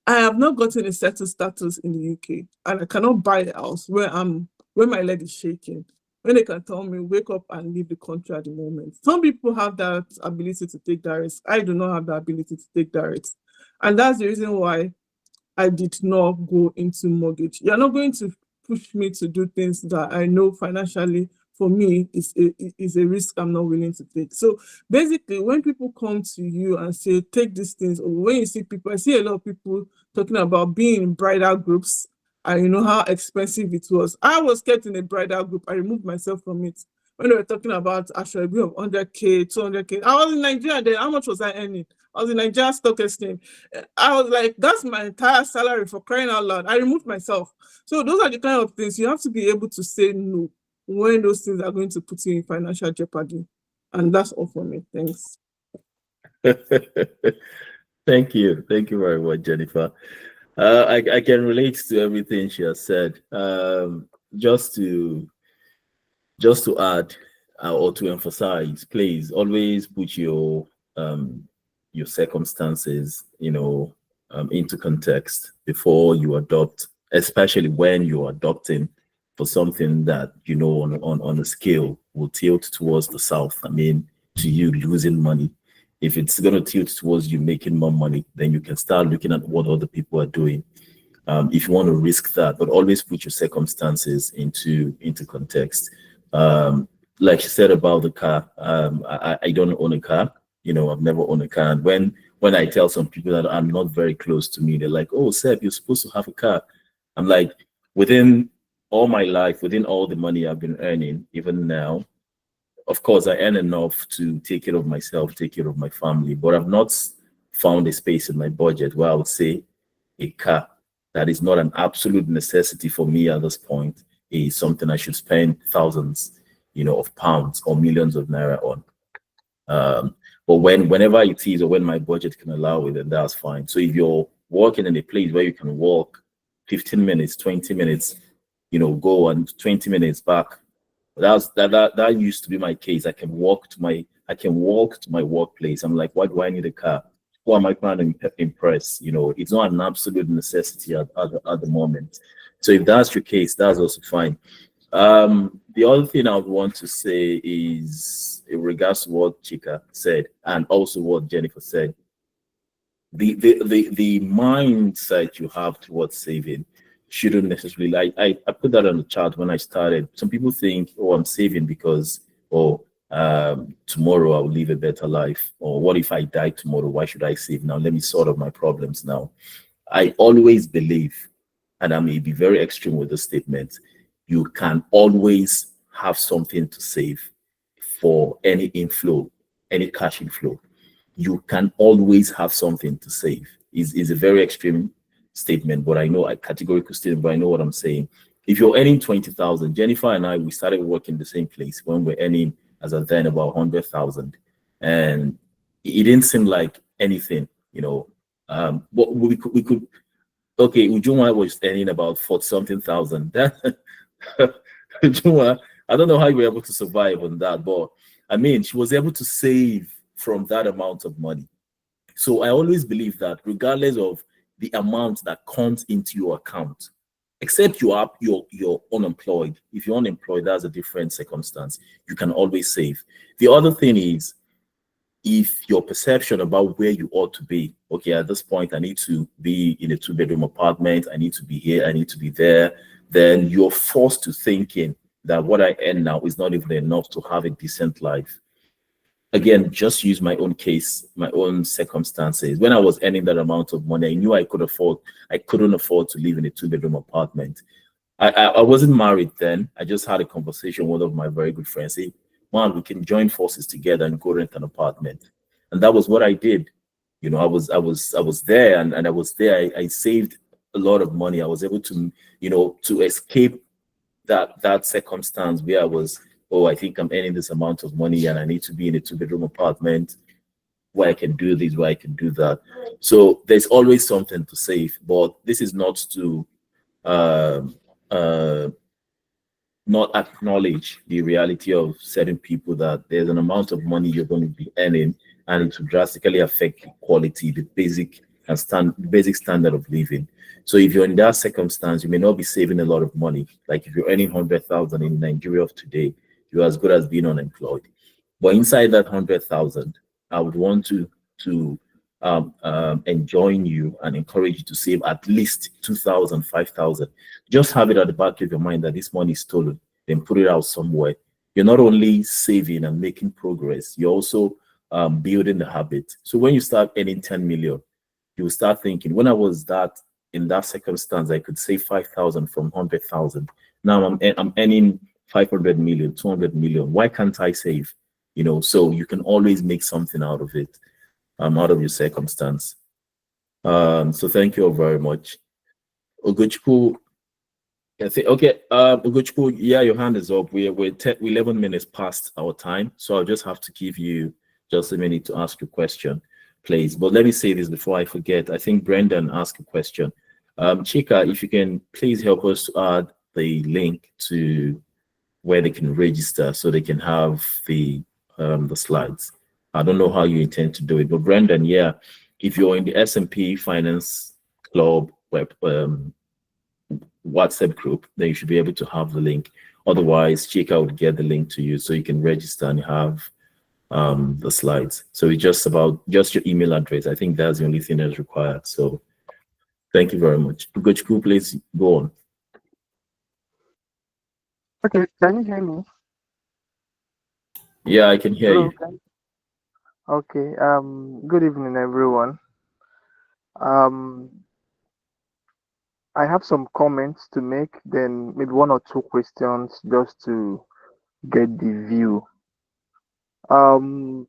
I have not gotten a settled status in the UK and I cannot buy a house where my leg is shaking. When they can tell me, wake up and leave the country at the moment. Some people have that ability to take that risk. I do not have the ability to take that risk. And that's the reason why I did not go into mortgage. You're not going to push me to do things that I know financially for me is a risk I'm not willing to take. So basically, when people come to you and say, take these things, or when you see people, I see a lot of people talking about being in bridal groups, and you know how expensive it was. I was kept in a bridal group. I removed myself from it. When they were talking about actually a bill of 100K, 200K, I was in Nigeria then. How much was I earning? I was in Nigeria Stock Exchange. I was like, that's my entire salary for crying out loud. I removed myself. So those are the kind of things you have to be able to say no when those things are going to put you in financial jeopardy. And that's all for me. Thanks. Thank you. Thank you very much, Jennifer. I can relate to everything she has said. Just to add or to emphasize, please always put your circumstances, into context before you adopt, especially when you're adopting for something that on a scale will tilt towards the south. I mean, to you losing money. If it's going to tilt towards you making more money, then you can start looking at what other people are doing. if you want to risk that, but always put your circumstances into context. Like she said about the car, I don't own a car. I've never owned a car. And when I tell some people that are not very close to me, they're like, "Oh, Seb, you're supposed to have a car." I'm like, within all my life, within all the money I've been earning, even now, of course, I earn enough to take care of myself, take care of my family, but I've not found a space in my budget where I would say a car that is not an absolute necessity for me at this point is something I should spend thousands, of pounds or millions of naira on. But whenever it is, or when my budget can allow it, then that's fine. So if you're working in a place where you can walk 15 minutes, 20 minutes, go and 20 minutes back. That used to be my case. I can walk to my workplace. I'm like, why do I need a car? Who am I trying to impress? It's not an absolute necessity at the moment. So if that's your case, that's also fine. The other thing I would want to say is in regards to what Chika said and also what Jennifer said, the mindset you have towards saving shouldn't necessarily, like I put that on the chart when I started. Some people think, oh, I'm saving because, tomorrow I'll live a better life, or what if I die tomorrow? Why should I save now? Let me sort of my problems now. I always believe, and I may be very extreme with the statement, you can always have something to save for any inflow, any cash inflow. You can always have something to save. Is a very extreme statement, but I know a categorical statement, but I know what I'm saying. If you're earning 20,000, Jennifer and I, we started working in the same place when we're earning as of then about 100,000, and it didn't seem like anything, but we could okay, Ujunwa was earning about 40 something thousand. That Ujunwa, I don't know how you were able to survive on that, but I mean, she was able to save from that amount of money. So I always believe that regardless of the amount that comes into your account, except you're unemployed. If you're unemployed, that's a different circumstance. You can always save. The other thing is, if your perception about where you ought to be, okay, at this point, I need to be in a 2-bedroom apartment, I need to be here, I need to be there, then you're forced to thinking that what I earn now is not even enough to have a decent life. Again, just use my own case, my own circumstances. When I was earning that amount of money, I knew I couldn't afford to live in a 2-bedroom apartment. I wasn't married then. I just had a conversation with one of my very good friends. Say, man, we can join forces together and go rent an apartment. And that was what I did. I was there, and I was there. I saved a lot of money. I was able to, to escape that circumstance where I was, oh, I think I'm earning this amount of money and I need to be in a 2-bedroom apartment where I can do this, where I can do that. So there's always something to save, but this is not to not acknowledge the reality of certain people that there's an amount of money you're going to be earning and it will drastically affect the quality, the basic standard of living. So if you're in that circumstance, you may not be saving a lot of money. Like if you're earning 100,000 in Nigeria of today, you're as good as being unemployed. But inside that 100,000, I would want to enjoin you and encourage you to save at least 2,000, 5,000. Just have it at the back of your mind that this money is stolen, then put it out somewhere. You're not only saving and making progress, you're also building the habit. So when you start earning 10 million, you will start thinking, when I was in that circumstance, I could save 5,000 from 100,000. Now I'm earning 500 million, 200 million. Why can't I save? So you can always make something out of it, out of your circumstance. So thank you all very much. Ugochukwu, okay, Ugochukwu, yeah, your hand is up. We're 11 minutes past our time, so I'll just have to give you just a minute to ask your question, please. But let me say this before I forget. I think Brendan asked a question. Chika, if you can please help us to add the link to where they can register so they can have the slides. I don't know how you intend to do it, but Brendan, yeah, if you're in the S&P Finance Club web WhatsApp group, then you should be able to have the link. Otherwise, Chika would get the link to you so you can register and have the slides. So it's just your email address. I think that's the only thing that's required. So Thank you very much. Ugochukwu, please go on. Okay, can you hear me? Yeah, I can hear Hello. you. Okay. Good evening, everyone. Um, I have some comments to make, then maybe one or two questions just to get the view. To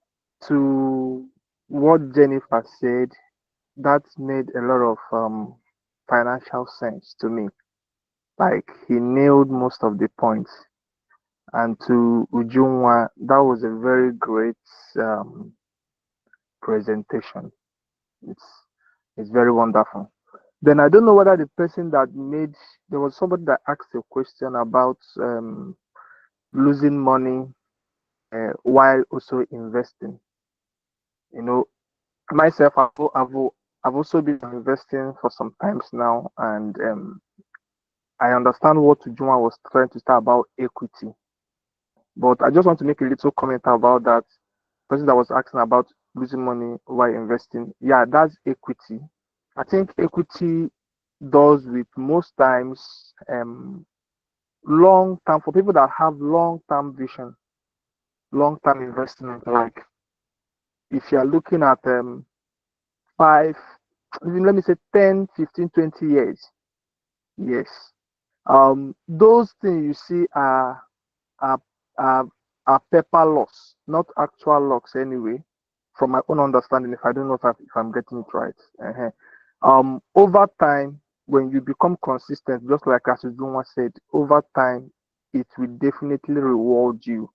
what Jennifer said, that made a lot of financial sense to me. Like he nailed most of the points. And to Ujunwa, that was a very great presentation. It's very wonderful. Then I don't know whether the person that made, there was somebody that asked a question about losing money while also investing. You know, myself, I've also been investing for some times now, and I understand what Ujunwa was trying to say about equity. But I just want to make a little comment about that person that was asking about losing money while investing. Yeah, that's equity. I think equity does with most times long term, for people that have long term vision, long term investment. Like if you are looking at 5, even let me say 10, 15, 20 years. Yes. Those things you see are, are, are paper loss, not actual loss anyway, from my own understanding. If I don't know if I'm getting it right. Over time, when you become consistent, just like Asujunwa said, over time, it will definitely reward you.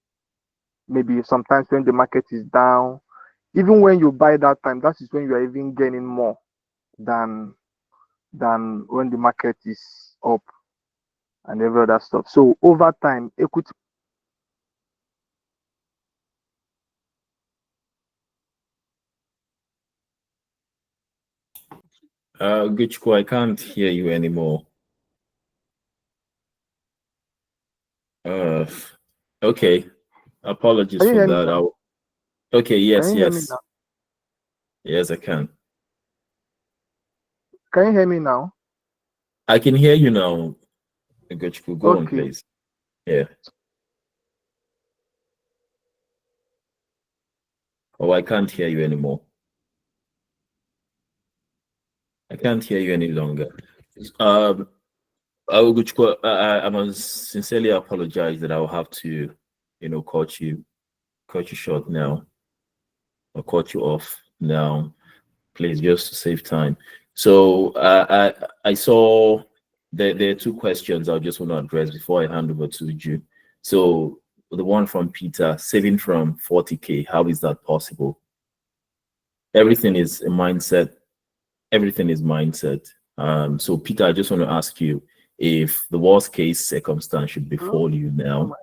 Maybe sometimes when the market is down, even when you buy that time, that is when you are even gaining more than when the market is up and every other stuff. So over time, equity. Ugochukwu, I can't hear you anymore. Okay. Apologies Can you for hear me that. now? Okay, yes, Can you hear me yes. now? Yes, I can. Can you hear me now? I can hear you now. Ugochukwu, go on, Okay. please. Yeah. Oh, I can't hear you anymore. I can't hear you any longer. Ugochukwu, I must sincerely apologize that I will have to, cut you short now, or cut you off now, please, just to save time. So I saw there are two questions I just want to address before I hand over to you. So the one from Peter, saving from 40K, how is that possible? Everything is a mindset. Everything is mindset. So Peter, I just want to ask you, if the worst case circumstance should befall you now,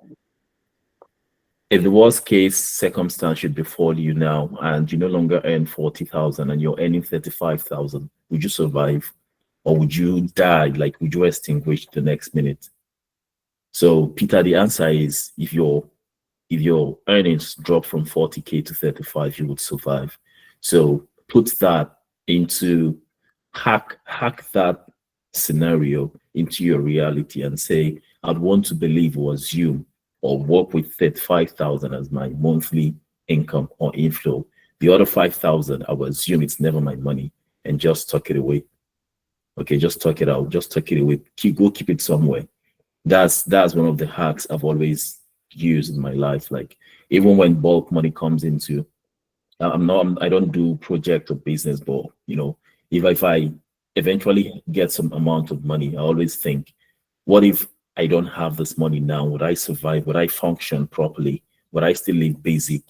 if the worst case circumstance should befall you now and you no longer earn 40,000 and you're earning 35,000, would you survive or would you die? Like, would you extinguish the next minute? So Peter, the answer is if your earnings drop from 40K to 35, you would survive. So put that into hack that scenario into your reality and say, I'd want to believe or assume or work with 35,000 as my monthly income or inflow. The other 5,000, I will assume it's never my money and just tuck it away. Okay, just tuck it out, just tuck it away. Keep it somewhere. That's one of the hacks I've always used in my life. Like even when bulk money comes into, I don't do project or business, but if I eventually get some amount of money, I always think, what if I don't have this money now? Would I survive? Would I function properly? Would I still live basic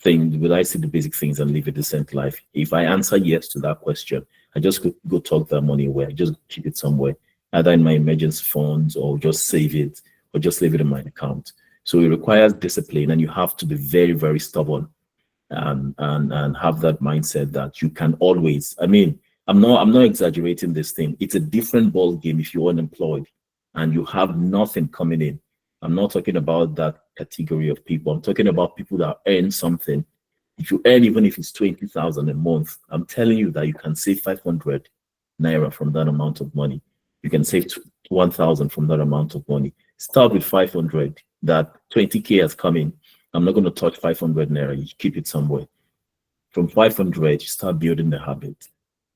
things? Would I still do basic things and live a decent life? If I answer yes to that question, I just go talk that money away. I just keep it somewhere, either in my emergency funds or just save it or just leave it in my account. So it requires discipline, and you have to be very, very stubborn and have that mindset that you can always. I mean, I'm not exaggerating this thing. It's a different ball game if you're unemployed and you have nothing coming in. I'm not talking about that category of people. I'm talking about people that earn something. If you earn, even if it's 20,000 a month, I'm telling you that you can save 500 naira from that amount of money. You can save 1,000 from that amount of money. Start with 500. That 20K has come in. I'm not going to touch 500 naira. You keep it somewhere. From 500, you start building the habit.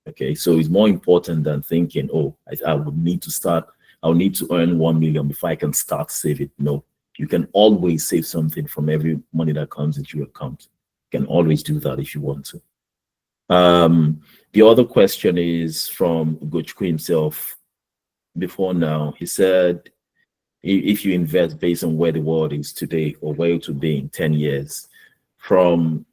Okay, so it's more important than thinking, oh, I would need to start, I'll need to earn 1 million before I can start saving. No, you can always save something from every money that comes into your account. You can always do that if you want to. The other question is from Gochku himself. Before now, he said, if you invest based on where the world is today or where it will be in 10 years, from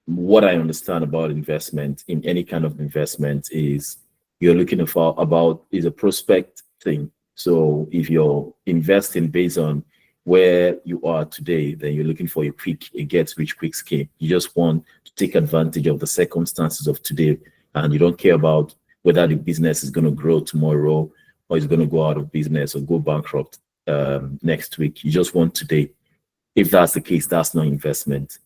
what I understand about investment in any kind of investment is you're looking for about is a prospect thing. So if you're investing based on where you are today, then you're looking for a get rich quick scheme. You just want to take advantage of the circumstances of today, and you don't care about whether the business is going to grow tomorrow or is going to go out of business or go bankrupt next week. You just want today. If that's the case, that's not investment.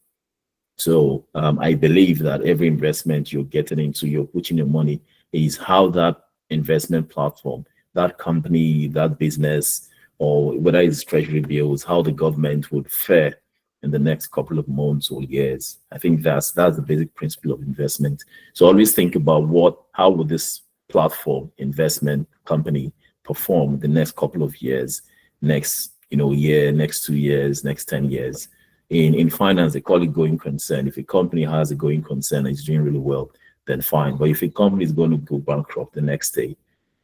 So I believe that every investment you're getting into, you're putting your money, is how that investment platform, that company, that business, or whether it's treasury bills, how the government would fare in the next couple of months or years. I think that's the basic principle of investment. So always think about how would this platform investment company perform the next couple of years, next year, next 2 years, next 10 years. In finance, they call it going concern. If a company has a going concern and is doing really well, then fine. But if a company is going to go bankrupt the next day,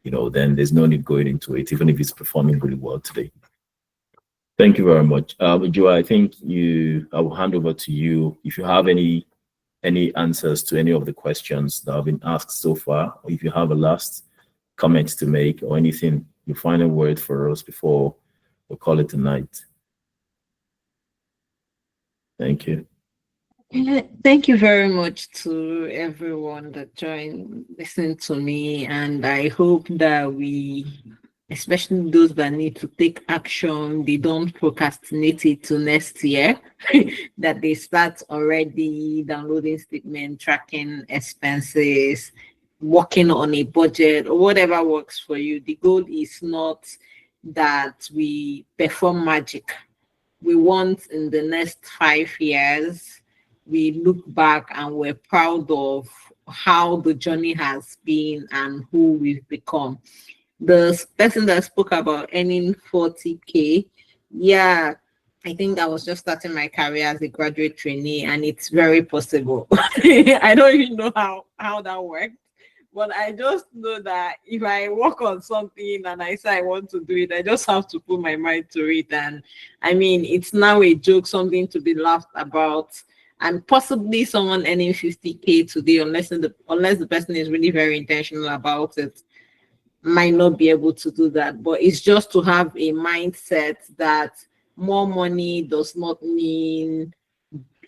then there's no need going into it, even if it's performing really well today. Thank you very much. Joa, I think I will hand over to you. If you have any answers to any of the questions that have been asked so far, or if you have a last comment to make or anything, your final word for us before we call it a night. Thank you. Thank you very much to everyone that joined, listened to me, and I hope that we, especially those that need to take action, they don't procrastinate it to next year, that they start already downloading statement, tracking expenses, working on a budget, or whatever works for you. The goal is not that we perform magic. We want in the next 5 years, we look back and we're proud of how the journey has been and who we've become. The person that spoke about earning 40K, yeah, I think I was just starting my career as a graduate trainee, and it's very possible. I don't even know how that works. But I just know that if I work on something and I say I want to do it, I just have to put my mind to it. And I mean, it's now a joke, something to be laughed about. And possibly someone earning 50K today, unless the person is really very intentional about it, might not be able to do that. But it's just to have a mindset that more money does not mean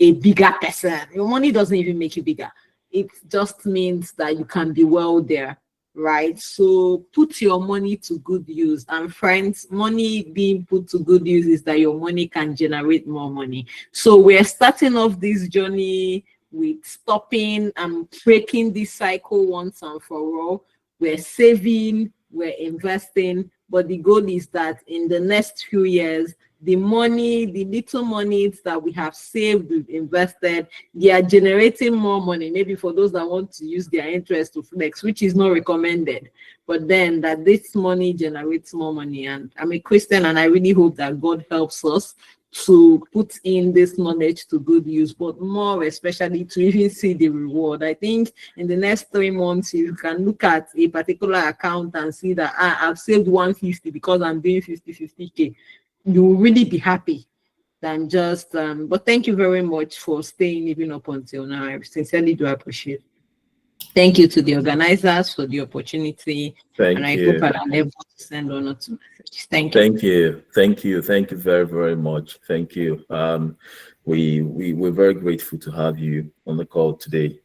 a bigger person. Your money doesn't even make you bigger. It just means that you can be well there, right? So put your money to good use. And friends, money being put to good use is that your money can generate more money. So we're starting off this journey with stopping and breaking this cycle once and for all. We're saving, we're investing, but the goal is that in the next few years, the little monies that we have saved, we've invested, they are generating more money. Maybe for those that want to use their interest to flex, which is not recommended, but then that this money generates more money. And I'm a Christian, and I really hope that God helps us to put in this knowledge to good use, but more especially to even see the reward. I think in the next 3 months, you can look at a particular account and see that I've saved 150 because I'm doing 50K. You will really be happy than just but thank you very much for staying even up until now. I sincerely do appreciate it. Thank you to the organizers for the opportunity. Thank you. I hope I'm able to send one or two messages. Thank you. Thank you very, very much. Thank you. We're very grateful to have you on the call today.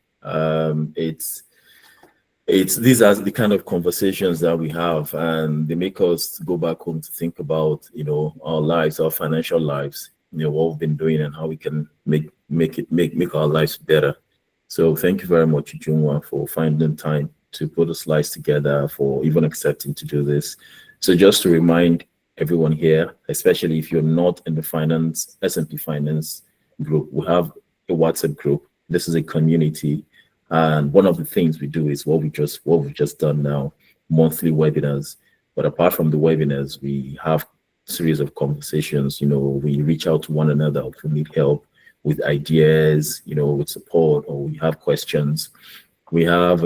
These are the kind of conversations that we have, and they make us go back home to think about our lives, our financial lives, what we've been doing and how we can make our lives better. So thank you very much, Ujunwa, for finding time to put the slides together, for even accepting to do this. So just to remind everyone here, especially if you're not in the finance, S&P Finance group, we have a WhatsApp group. This is a community. And one of the things we do is what we've just done now, monthly webinars. But apart from the webinars, we have a series of conversations. We reach out to one another if we need help with ideas, with support, or we have questions. We have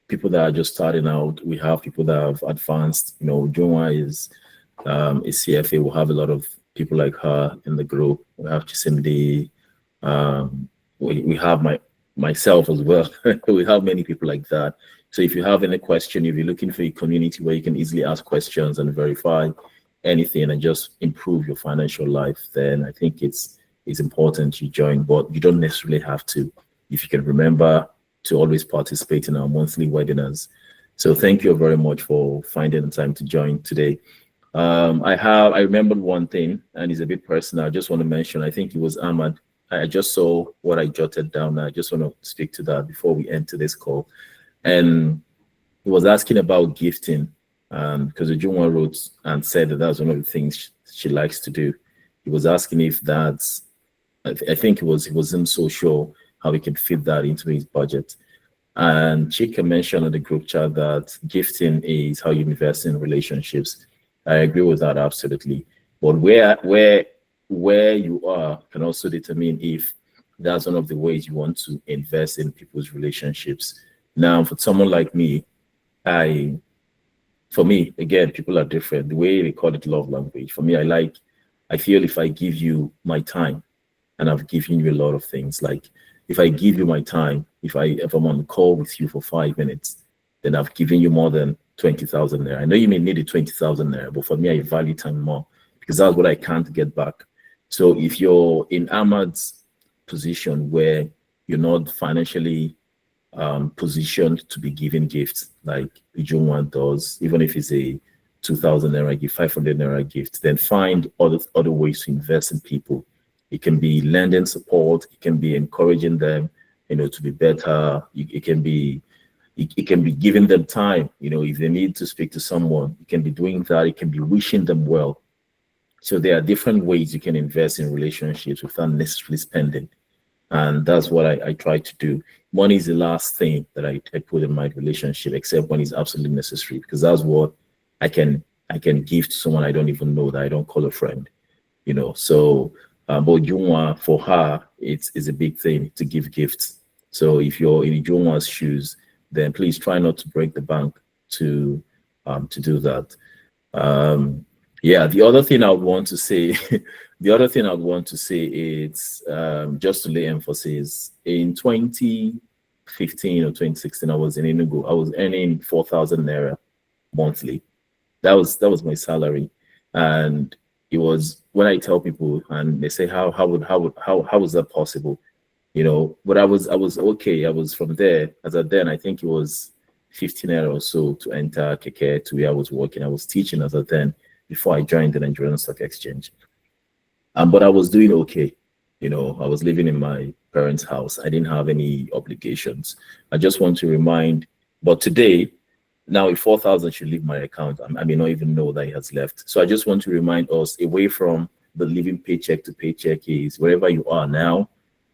people that are just starting out. We have people that have advanced. Junwa is a CFA. We'll have a lot of people like her in the group. We have Chisimdi. We have myself as well. We have many people like that. So if you have any question, if you're looking for a community where you can easily ask questions and verify anything and just improve your financial life, then I think it's important you join, but you don't necessarily have to. If you can remember to always participate in our monthly webinars. So thank you very much for finding the time to join today. I remembered one thing, and it's a bit personal. I just want to mention, I think it was Ahmad. I just saw what I jotted down. I just want to speak to that before we enter this call. And he was asking about gifting, because the Junwa wrote and said that that's one of the things she likes to do. He was asking if that's, I think he wasn't so sure how he could fit that into his budget. And Chika mentioned in the group chat that gifting is how you invest in relationships. I agree with that absolutely. But where you are can also determine if that's one of the ways you want to invest in people's relationships. Now, for someone like me, for me, again, people are different. The way they call it love language. For me, I feel if I give you my time, and I've given you a lot of things, like if I give you my time, if I'm on the call with you for 5 minutes, then I've given you more than 20,000 naira. I know you may need the 20,000 naira, but for me, I value time more because that's what I can't get back. So if you're in Ahmad's position where you're not financially positioned to be giving gifts like Ijunwan does, even if it's a 2,000 naira gift, 500 naira gift, then find other ways to invest in people. It can be lending support. It can be encouraging them, to be better. It can be giving them time. If they need to speak to someone, you can be doing that. It can be wishing them well. So there are different ways you can invest in relationships without necessarily spending. And that's what I try to do. Money is the last thing that I put in my relationship, except when it's absolutely necessary, because that's what I can give to someone I don't even know, that I don't call a friend. So but Junwa, for her, it's a big thing to give gifts. So if you're in Junwa's shoes, then please try not to break the bank to do that. Yeah, the other thing I would want to say, is just to lay emphasis. In 2015 or 2016, I was in Enugu. I was earning 4,000 naira monthly. That was my salary, and it was, when I tell people and they say how was that possible, but I was okay. I was from there. As at then, I think it was 15 naira or so to enter Keke to where I was working. I was teaching as at then before I joined the Nigerian Stock Exchange. But I was doing okay. I was living in my parents' house. I didn't have any obligations. I just want to remind, but today, now if 4,000 should leave my account, I may not even know that it has left. So I just want to remind us, away from the living paycheck to paycheck, is wherever you are now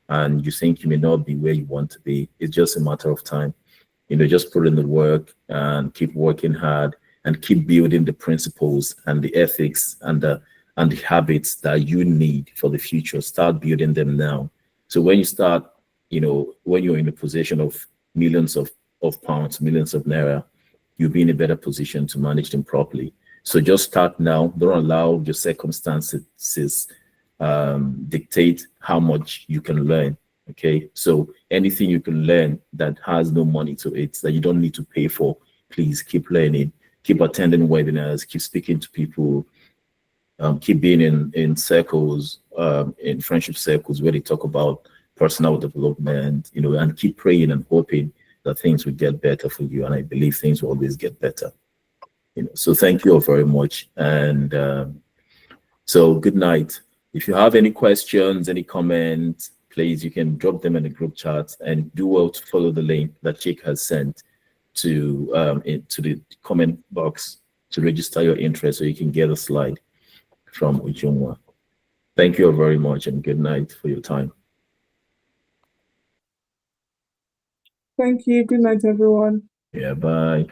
and you think you may not be where you want to be, it's just a matter of time. Just put in the work and keep working hard and keep building the principles and the ethics and the habits that you need for the future. Start building them now. So when you start, when you're in a position of millions of pounds, millions of naira, you'll be in a better position to manage them properly. So just start now. Don't allow your circumstances dictate how much you can learn. Okay, so anything you can learn that has no money to it, that you don't need to pay for, please keep learning, keep attending webinars, keep speaking to people, keep being in circles, in friendship circles where they talk about personal development, and keep praying and hoping that things will get better for you. And I believe things will always get better. So thank you all very much. And so good night. If you have any questions, any comments, please, you can drop them in the group chat, and do well to follow the link that Chick has sent. to into the comment box to register your interest so you can get a slide from Ujungwa. Thank you all very much and good night for your time. Thank you. Good night, everyone. Yeah, bye.